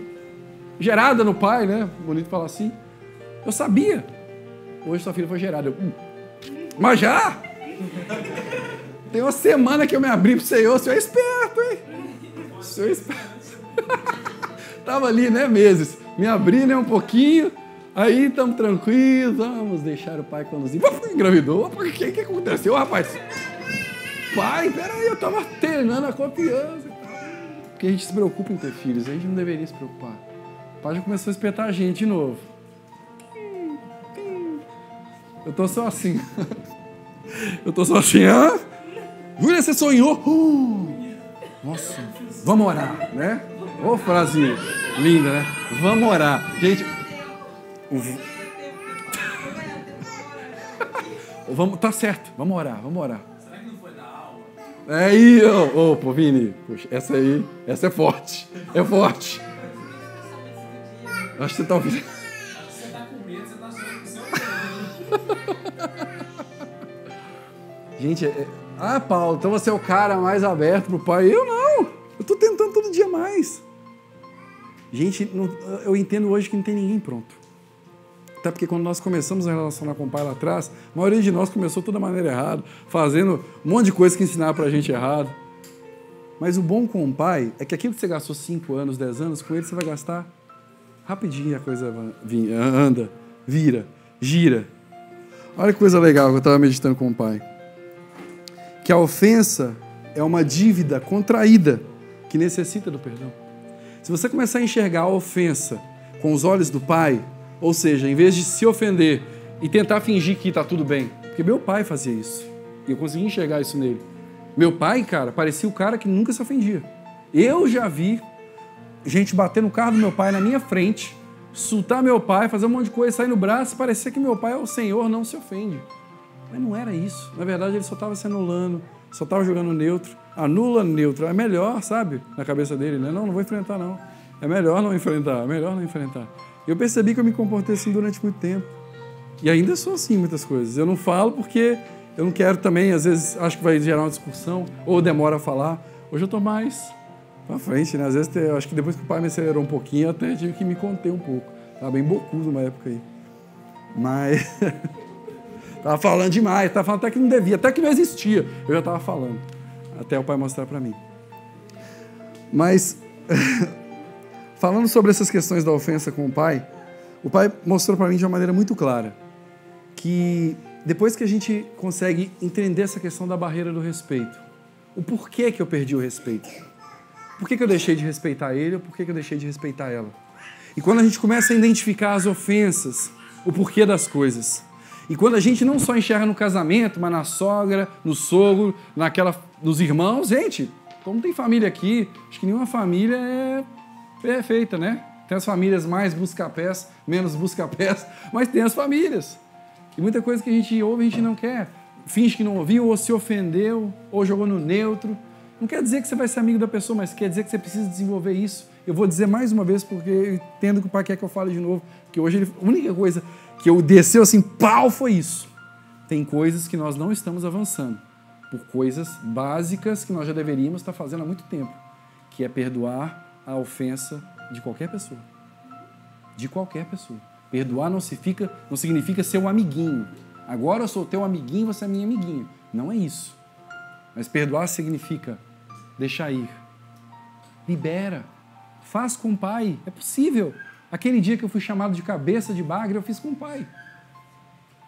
Speaker 1: gerada no Pai, né? Bonito falar assim. Eu sabia. Hoje sua filha foi gerada. Mas já? Tem uma semana que eu me abri pro Senhor. O Senhor é esperto, hein? O Senhor é esperto. Tava ali, né, meses. Me abri, né, um pouquinho. Aí estamos tranquilos. Vamos deixar o Pai conduzir. Engravidou. O que aconteceu, rapaz? Pai, peraí, eu tava treinando a confiança. Porque a gente se preocupa em ter filhos. A gente não deveria se preocupar. O Pai já começou a espetar a gente de novo. Eu tô só assim. Hã? Júlia, você sonhou? Nossa, vamos orar, né? Ô, frase linda, né? Vamos orar. Gente, tá certo, vamos orar.
Speaker 2: Será que não foi da alma?
Speaker 1: Aí, pô, Vini, puxa, essa é forte. É forte. Acho que você tá ouvindo.
Speaker 4: Acho que você tá com medo, você tá achando que você
Speaker 1: Gente, Paulo, então você é o cara mais aberto pro Pai. Eu não. Jamais. Gente, eu entendo hoje que não tem ninguém pronto. Até porque quando nós começamos a relacionar com o pai lá atrás, a maioria de nós começou toda maneira errada, fazendo um monte de coisa que ensinava pra gente errado. Mas o bom com o pai é que aquilo que você gastou 5 anos, 10 anos, com ele você vai gastar rapidinho, a coisa anda, vira, gira. Olha que coisa legal que eu estava meditando com o pai. Que a ofensa é uma dívida contraída que necessita do perdão. Se você começar a enxergar a ofensa com os olhos do pai, ou seja, em vez de se ofender e tentar fingir que está tudo bem, porque meu pai fazia isso, e eu consegui enxergar isso nele. Meu pai, cara, parecia o cara que nunca se ofendia. Eu já vi gente bater no carro do meu pai na minha frente, insultar meu pai, fazer um monte de coisa, sair no braço, parecia que meu pai é o Senhor, não se ofende. Mas não era isso. Na verdade, ele só estava se anulando, só estava jogando neutro. Anula neutro. É melhor, sabe? Na cabeça dele, né? Não vou enfrentar, não. É melhor não enfrentar, é melhor não enfrentar. Eu percebi que eu me comportei assim durante muito tempo. E ainda sou assim em muitas coisas. Eu não falo porque eu não quero também, às vezes, acho que vai gerar uma discussão, ou demora a falar. Hoje eu estou mais pra frente, né? Às vezes, eu acho que depois que o pai me acelerou um pouquinho, eu até tive que me conter um pouco. Estava bem bocudo uma época aí. Mas... Estava falando demais, estava falando até que não devia, até que não existia. Eu já estava falando, até o pai mostrar para mim. Mas, falando sobre essas questões da ofensa com o pai mostrou para mim de uma maneira muito clara que depois que a gente consegue entender essa questão da barreira do respeito, o porquê que eu perdi o respeito, por que eu deixei de respeitar ele ou por que eu deixei de respeitar ela. E quando a gente começa a identificar as ofensas, o porquê das coisas, e quando a gente não só enxerga no casamento, mas na sogra, no sogro, nos irmãos, gente, como tem família aqui, acho que nenhuma família é perfeita, né? Tem as famílias mais busca-pés, menos busca-pés, mas tem as famílias. E muita coisa que a gente ouve, a gente não quer. Finge que não ouviu, ou se ofendeu, ou jogou no neutro. Não quer dizer que você vai ser amigo da pessoa, mas quer dizer que você precisa desenvolver isso. Eu vou dizer mais uma vez, porque eu entendo que o pai quer que eu fale de novo, porque hoje a única coisa que eu desceu assim, pau, foi isso. Tem coisas que nós não estamos avançando, por coisas básicas que nós já deveríamos estar fazendo há muito tempo, que é perdoar a ofensa de qualquer pessoa. De qualquer pessoa. Perdoar não significa ser um amiguinho. Agora eu sou teu amiguinho, você é minha amiguinha. Não é isso. Mas perdoar significa deixar ir. Libera. Faz com o pai. É possível. Aquele dia que eu fui chamado de cabeça de bagre, eu fiz com o pai.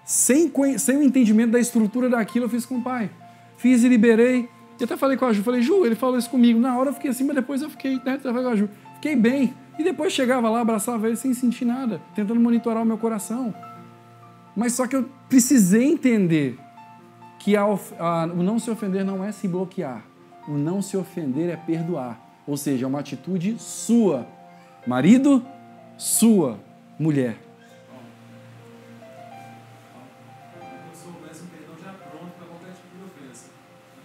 Speaker 1: Sem o entendimento da estrutura daquilo, eu fiz com o pai. Fiz e liberei. E até falei com a Ju. Falei, Ju, ele falou isso comigo. Na hora eu fiquei assim, mas depois eu fiquei, né? Falei com a Ju. Fiquei bem. E depois chegava lá, abraçava ele sem sentir nada, tentando monitorar o meu coração. Mas só que eu precisei entender que o não se ofender não é se bloquear. O não se ofender é perdoar. Ou seja, é uma atitude sua. Marido, sua mulher.
Speaker 4: Se houvesse um perdão já pronto para qualquer tipo de ofensa.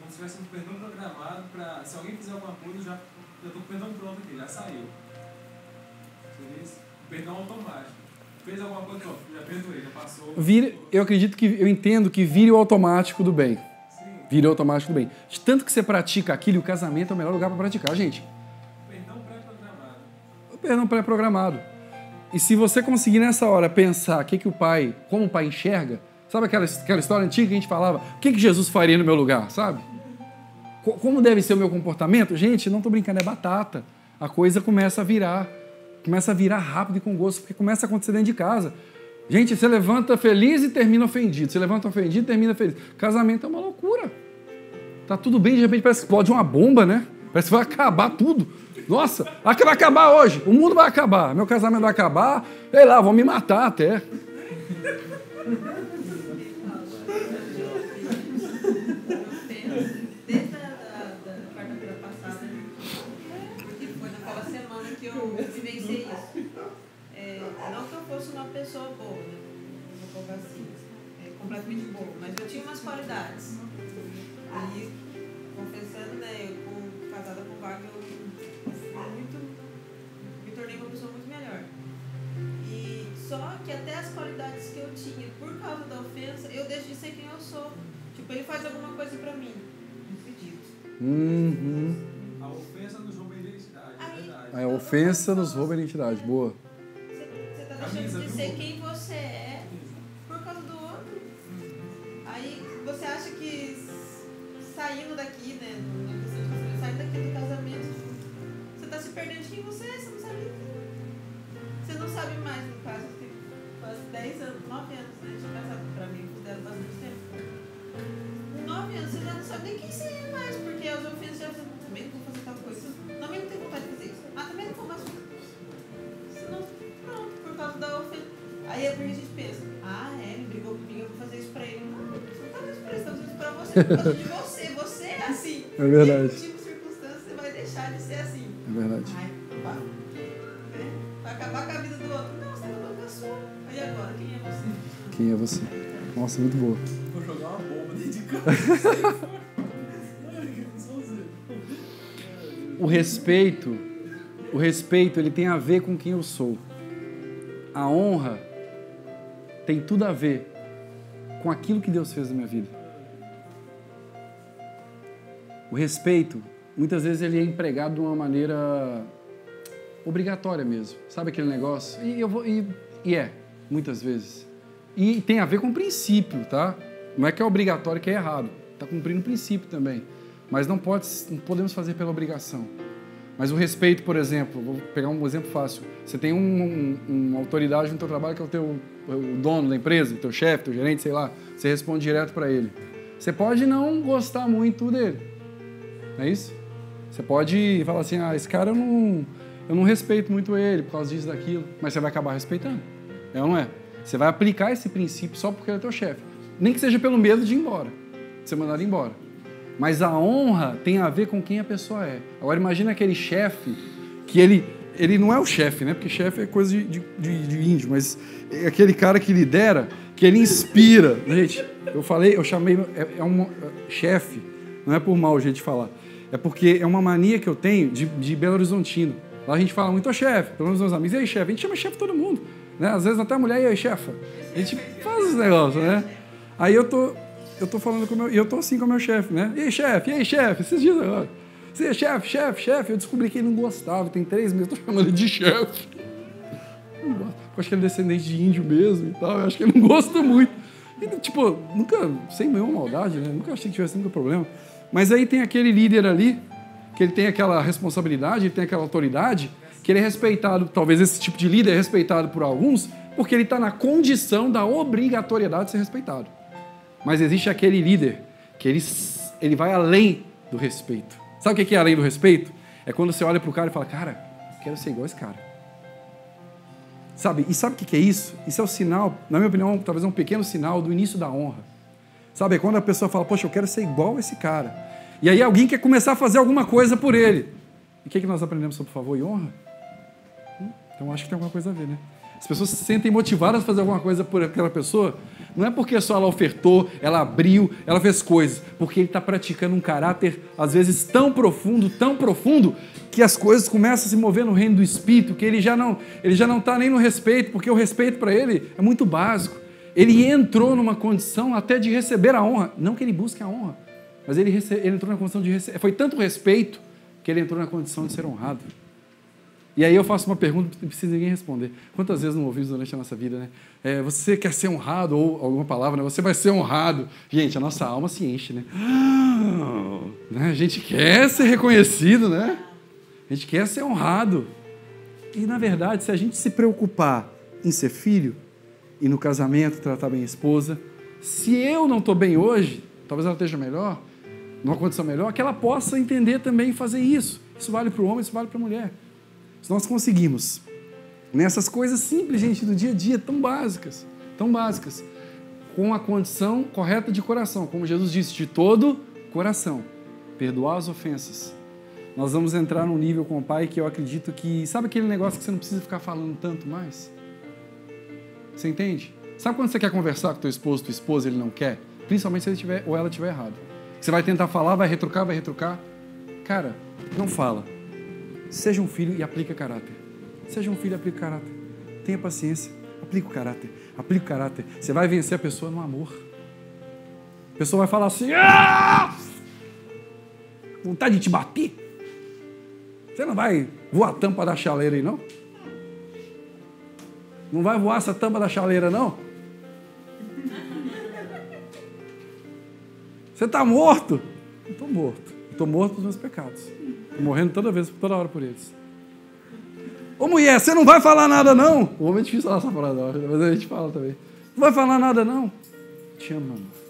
Speaker 4: Como se tivesse um perdão programado para, se alguém fizer alguma coisa, já estou com o perdão pronto aqui, já saiu. Você diz? Perdão automático. Fez alguma coisa, já perdoei, já passou.
Speaker 1: Eu entendo que vire o automático do bem.
Speaker 4: Sim.
Speaker 1: Vire o automático do bem. De tanto que você pratica aquilo, o casamento é o melhor lugar para praticar, gente.
Speaker 4: Perdão pré-programado.
Speaker 1: O perdão pré-programado. E se você conseguir nessa hora pensar como o pai enxerga, sabe aquela história antiga que a gente falava, o que Jesus faria no meu lugar, sabe? Como deve ser o meu comportamento? Gente, não estou brincando, é batata. A coisa começa a virar rápido e com gosto, porque começa a acontecer dentro de casa. Gente, você levanta feliz e termina ofendido. Você levanta ofendido e termina feliz. Casamento é uma loucura. Tá tudo bem, de repente parece que explode uma bomba, né? Parece que vai acabar tudo. Nossa, vai acabar hoje. O mundo vai acabar. Meu casamento vai acabar. Sei lá, vão me matar até.
Speaker 5: Desde a quarta-feira passada, que foi naquela semana que eu vivenciei isso. Não que eu fosse uma pessoa boa, né? Não vou colocar assim, completamente boa, mas eu tinha umas qualidades. E, confessando, né, casada com o Wagner, eu me tornei uma pessoa muito melhor. E só que até as qualidades que eu tinha, por causa da ofensa, eu deixo de ser quem eu sou. Tipo, ele faz alguma coisa pra mim. Impedido.
Speaker 4: A ofensa nos rouba a identidade.
Speaker 5: A
Speaker 1: A ofensa nos rouba a identidade. Boa.
Speaker 5: Você tá deixando de ser quem você é por causa do outro. Aí você acha que saindo daqui, né? Saindo daqui do casamento, você tá se perdendo de quem você é, você não sabe quem. Você não sabe mais, no caso, tem quase 10 anos, 9 anos, né? De casado pra mim, considero bastante tempo. 9 anos, você já não sabe nem quem você é mais, porque as ofensas já também não vou fazer tal coisa. Também não tenho vontade de fazer isso. Também não vou mais fazer isso. Senão, pronto, por causa da ofensa. Aí é porque a gente pensa, ele brigou comigo, eu vou fazer isso pra ele. Não, você não tá fazendo isso pra ele, você tá fazendo isso pra você, por causa de você. Você é assim.
Speaker 1: É verdade.
Speaker 5: Que tipo de circunstância você vai deixar de ser assim?
Speaker 1: É verdade.
Speaker 5: Vai acabar com a vida do outro. Não, você tá acabando com a sua. Aí agora, quem é você?
Speaker 1: Quem é você? Nossa, muito boa.
Speaker 2: Vou jogar uma bomba dentro de casa.
Speaker 1: O respeito, ele tem a ver com quem eu sou. A honra tem tudo a ver com aquilo que Deus fez na minha vida. O respeito, muitas vezes ele é empregado de uma maneira obrigatória mesmo. Sabe aquele negócio? Muitas vezes. E tem a ver com o princípio, tá? Não é que é obrigatório que é errado. Está cumprindo o princípio também. Mas não podemos fazer pela obrigação. Mas o respeito, por exemplo, vou pegar um exemplo fácil. Você tem uma autoridade no teu trabalho que é o dono da empresa, o teu chefe, teu gerente, sei lá. Você responde direto para ele. Você pode não gostar muito dele. Não é isso? Você pode falar assim, esse cara eu não respeito muito ele por causa disso, daquilo. Mas você vai acabar respeitando. É ou não é? Você vai aplicar esse princípio só porque ele é teu chefe. Nem que seja pelo medo de ir embora. De ser mandado embora. Mas a honra tem a ver com quem a pessoa é. Agora imagina aquele chefe que ele não é o chefe, né? Porque chefe é coisa de índio, mas é aquele cara que lidera, que ele inspira. Gente, eu chamei, chefe, não é por mal o jeito de falar, é porque é uma mania que eu tenho de Belo Horizontino. Lá a gente fala muito, chefe, pelo menos meus amigos, e aí chefe? A gente chama chefe todo mundo, né? Às vezes até a mulher, e aí chefa? A gente faz os negócios, né? Aí eu tô falando com eu tô assim com o meu chefe, né? E aí, chefe? Esses dias agora. Você é chefe. Eu descobri que ele não gostava, tem 3 meses, eu tô chamando ele de chefe. Eu acho que ele é descendente de índio mesmo e tal, eu acho que ele não gosta muito. E, nunca, sem nenhuma maldade, né? Nunca achei que tivesse nenhum problema. Mas aí tem aquele líder ali, que ele tem aquela responsabilidade, ele tem aquela autoridade, que ele é respeitado, talvez esse tipo de líder é respeitado por alguns, porque ele está na condição da obrigatoriedade de ser respeitado. Mas existe aquele líder que ele vai além do respeito. Sabe o que é além do respeito? É quando você olha para o cara e fala, cara, quero ser igual a esse cara. Sabe? E sabe o que é isso? Isso é o sinal, na minha opinião, talvez um pequeno sinal do início da honra. Sabe? É quando a pessoa fala, poxa, eu quero ser igual a esse cara. E aí alguém quer começar a fazer alguma coisa por ele. E o que nós aprendemos sobre favor e honra? Então acho que tem alguma coisa a ver, né? As pessoas se sentem motivadas a fazer alguma coisa por aquela pessoa, não é porque só ela ofertou, ela abriu, ela fez coisas, porque ele está praticando um caráter, às vezes, tão profundo, que as coisas começam a se mover no reino do Espírito, que ele já não está nem no respeito, porque o respeito para ele é muito básico. Ele entrou numa condição até de receber a honra, não que ele busque a honra, mas ele entrou na condição de receber, foi tanto respeito que ele entrou na condição de ser honrado. E aí eu faço uma pergunta que não precisa ninguém responder. Quantas vezes não ouvimos durante a nossa vida, né? Você quer ser honrado, ou alguma palavra, né? Você vai ser honrado. Gente, a nossa alma se enche, né? A gente quer ser reconhecido, né? A gente quer ser honrado. E, na verdade, se a gente se preocupar em ser filho, e no casamento tratar bem a esposa, se eu não estou bem hoje, talvez ela esteja melhor, numa condição melhor, que ela possa entender também e fazer isso. Isso vale para o homem, isso vale para a mulher. Se nós conseguimos, nessas coisas simples, gente, do dia a dia, tão básicas, com a condição correta de coração, como Jesus disse, de todo coração, perdoar as ofensas, nós vamos entrar num nível com o Pai que eu acredito que, sabe aquele negócio que você não precisa ficar falando tanto mais? Você entende? Sabe quando você quer conversar com teu esposo, tua esposa, ele não quer? Principalmente se ele tiver ou ela estiver errado. Você vai tentar falar, vai retrucar. Cara, não fala. Seja um filho e aplica caráter. Tenha paciência. Aplica o caráter. Você vai vencer a pessoa no amor. A pessoa vai falar assim, vontade de te bater. Você não vai voar a tampa da chaleira aí, não? Não vai voar essa tampa da chaleira, não? Você está morto? Eu estou morto. Estou morto dos meus pecados. Estou morrendo toda hora por eles. Ô mulher, você não vai falar nada, não? O homem é difícil falar essa frase, mas a gente fala também. Não vai falar nada, não? Te amo, amor.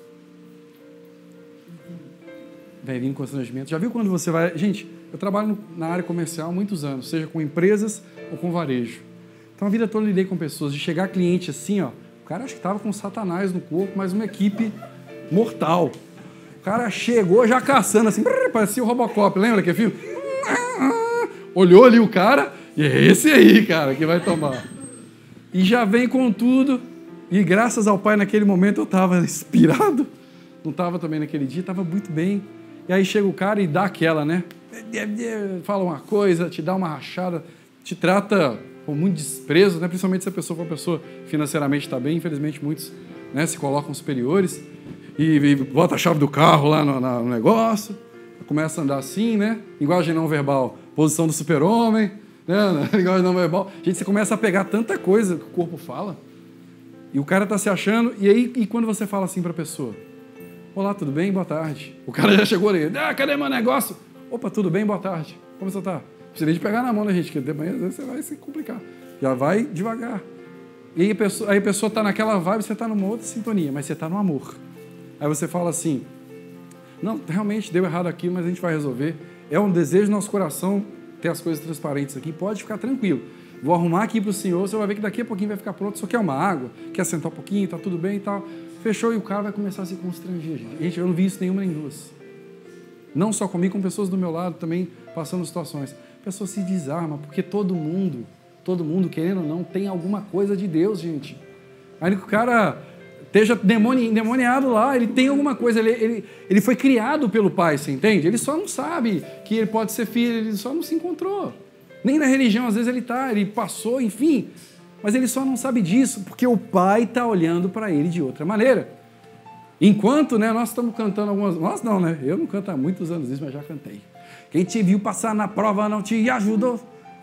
Speaker 1: Vem vindo constrangimento. Já viu quando você vai... Gente, eu trabalho na área comercial há muitos anos, seja com empresas ou com varejo. Então a vida toda eu lidei com pessoas, de chegar cliente assim, ó, o cara acho que estava com Satanás no corpo, mas uma equipe mortal. O cara chegou já caçando assim, parecia o Robocop, lembra que filme? Olhou ali o cara, e é esse aí, cara, que vai tomar. E já vem com tudo, e graças ao Pai naquele momento eu estava inspirado, não estava também naquele dia, estava muito bem. E aí chega o cara e dá aquela, né? Fala uma coisa, te dá uma rachada, te trata com muito desprezo, né? Principalmente se a pessoa for uma pessoa financeiramente está bem, infelizmente muitos, né, se colocam superiores e bota a chave do carro lá no negócio, começa a andar assim, né? Linguagem não verbal, posição do super-homem, né? Linguagem não verbal. Gente, você começa a pegar tanta coisa que o corpo fala e o cara está se achando, e quando você fala assim para a pessoa, olá, tudo bem? Boa tarde. O cara já chegou ali, cadê meu negócio? Opa, tudo bem? Boa tarde. Como você está? Precisa de pegar na mão, né, gente? Porque depois às vezes você vai se complicar. Já vai devagar. E aí a pessoa está naquela vibe, você está numa outra sintonia, mas você está no amor. Aí você fala assim, não, realmente deu errado aqui, mas a gente vai resolver. É um desejo do nosso coração ter as coisas transparentes aqui, pode ficar tranquilo. Vou arrumar aqui para o senhor, você vai ver que daqui a pouquinho vai ficar pronto, só quer uma água, quer sentar um pouquinho, tá tudo bem e tal. Fechou e o cara vai começar a se constranger, gente. Gente, eu não vi isso nenhuma nem duas. Não só comigo, com pessoas do meu lado também passando situações. A pessoa se desarma, porque todo mundo, querendo ou não, tem alguma coisa de Deus, gente. Ainda que o cara esteja endemoniado lá, ele tem alguma coisa, ele foi criado pelo Pai, você entende? Ele só não sabe que ele pode ser filho, ele só não se encontrou. Nem na religião, às vezes ele passou, enfim, mas ele só não sabe disso, porque o Pai está olhando para ele de outra maneira. Enquanto, né, nós estamos cantando algumas... Nós não, né? Eu não canto há muitos anos isso, mas já cantei. Quem te viu passar na prova não te ajudou.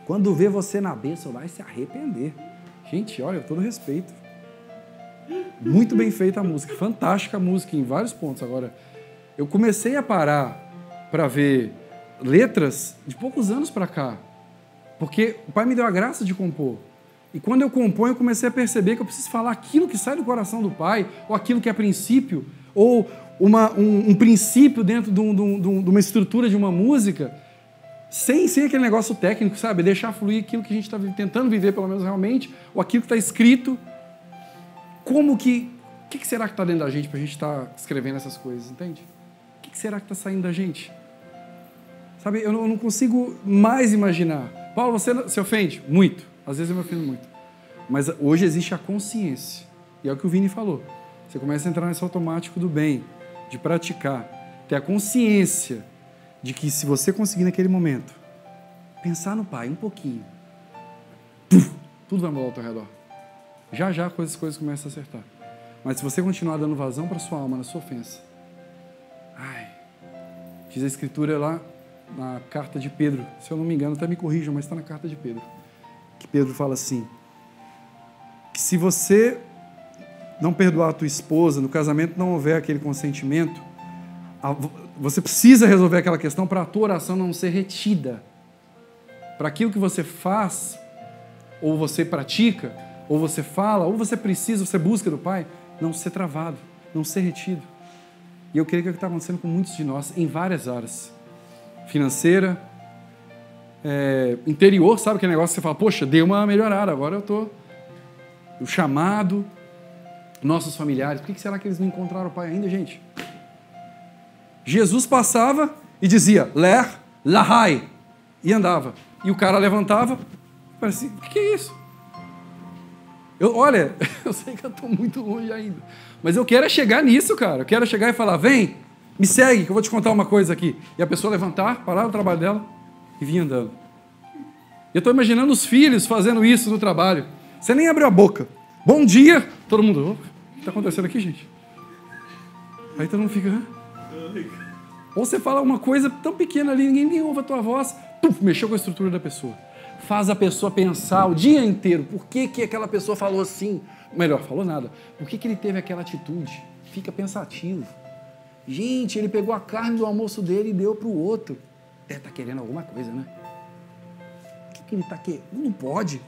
Speaker 1: Quando vê você na bênção, vai se arrepender. Gente, olha, todo respeito. Muito bem feita a música. Fantástica a música em vários pontos. Agora, eu comecei a parar para ver letras de poucos anos para cá. Porque o Pai me deu a graça de compor. E quando eu componho, eu comecei a perceber que eu preciso falar aquilo que sai do coração do Pai, ou aquilo que é princípio, ou um princípio dentro de uma estrutura de uma música, sem aquele negócio técnico, sabe? Deixar fluir aquilo que a gente está tentando viver, pelo menos realmente, ou aquilo que está escrito. O que será que está dentro da gente para a gente estar escrevendo essas coisas, entende? O que será que está saindo da gente? Sabe, eu não consigo mais imaginar. Paulo, você se ofende? Muito. Às vezes eu me ofendo muito. Mas hoje existe a consciência. E é o que o Vini falou. Você começa a entrar nesse automático do bem, de praticar. Ter a consciência de que se você conseguir naquele momento pensar no Pai um pouquinho, tudo vai mudar ao teu redor. Já as coisas começam a acertar. Mas se você continuar dando vazão para sua alma, na sua ofensa, diz a Escritura lá na carta de Pedro, se eu não me engano, até me corrijam, mas está na carta de Pedro, que Pedro fala assim, que se você não perdoar a tua esposa, no casamento não houver aquele consentimento, você precisa resolver aquela questão para a tua oração não ser retida, para aquilo que você faz, ou você pratica, ou você fala, ou você precisa, você busca do Pai, não ser travado, não ser retido. E eu creio que é o que está acontecendo com muitos de nós, em várias áreas. Financeira, interior, sabe aquele negócio que você fala, poxa, deu uma melhorada, agora eu estou... O chamado, nossos familiares, por que será que eles não encontraram o Pai ainda, gente? Jesus passava e dizia, Ler, Lahai, e andava. E o cara levantava, parecia, o que é isso? Olha, eu sei que eu estou muito longe ainda, mas eu quero chegar nisso, cara. Eu quero chegar e falar, vem, me segue, que eu vou te contar uma coisa aqui. E a pessoa levantar, parar o trabalho dela e vir andando. Eu estou imaginando os filhos fazendo isso no trabalho. Você nem abriu a boca. Bom dia! Todo mundo, o que está acontecendo aqui, gente? Aí todo mundo fica... Ou você fala uma coisa tão pequena ali, ninguém ouve a tua voz, mexeu com a estrutura da pessoa. Faz a pessoa pensar o dia inteiro, por que aquela pessoa falou assim? Melhor, falou nada. Por que ele teve aquela atitude? Fica pensativo. Gente, ele pegou a carne do almoço dele e deu para o outro. Deve estar querendo alguma coisa, né? O que ele está querendo? Não pode.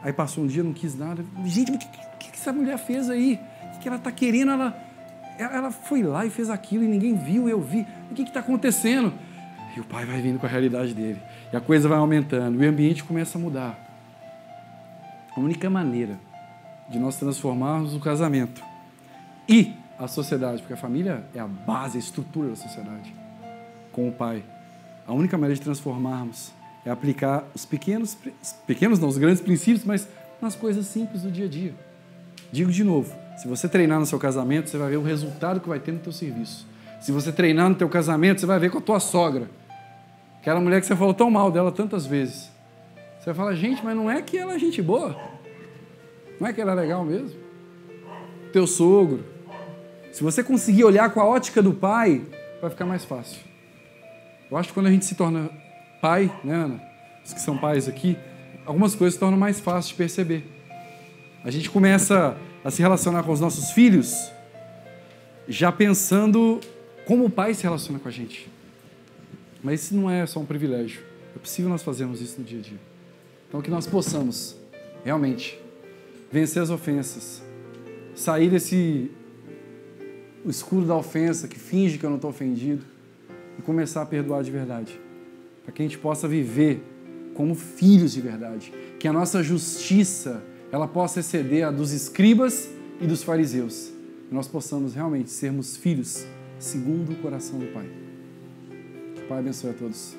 Speaker 1: Aí passou um dia, não quis nada. Gente, mas o que essa mulher fez aí? O que ela está querendo? Ela foi lá e fez aquilo e ninguém viu, eu vi. O que está acontecendo? E o pai vai vindo com a realidade dele. E a coisa vai aumentando. E o ambiente começa a mudar. A única maneira de nós transformarmos o casamento e a sociedade, porque a família é a base, a estrutura da sociedade, com o pai. A única maneira de transformarmos é aplicar os pequenos não, os grandes princípios, mas nas coisas simples do dia a dia. Digo de novo, se você treinar no seu casamento, você vai ver o resultado que vai ter no teu serviço. Se você treinar no teu casamento, você vai ver com a tua sogra. Aquela mulher que você falou tão mal dela tantas vezes. Você vai falar, gente, mas não é que ela é gente boa? Não é que ela é legal mesmo? Teu sogro. Se você conseguir olhar com a ótica do pai, vai ficar mais fácil. Eu acho que quando a gente se torna pai, né, Ana? Os que são pais aqui, algumas coisas se tornam mais fáceis de perceber. A gente começa a se relacionar com os nossos filhos já pensando como o pai se relaciona com a gente. Mas isso não é só um privilégio. É possível nós fazermos isso no dia a dia. Então, que nós possamos, realmente, vencer as ofensas, sair desse o escuro da ofensa, que finge que eu não estou ofendido, e começar a perdoar de verdade. Para que a gente possa viver como filhos de verdade. Que a nossa justiça ela possa exceder a dos escribas e dos fariseus. E nós possamos realmente sermos filhos segundo o coração do Pai. Que o Pai abençoe a todos.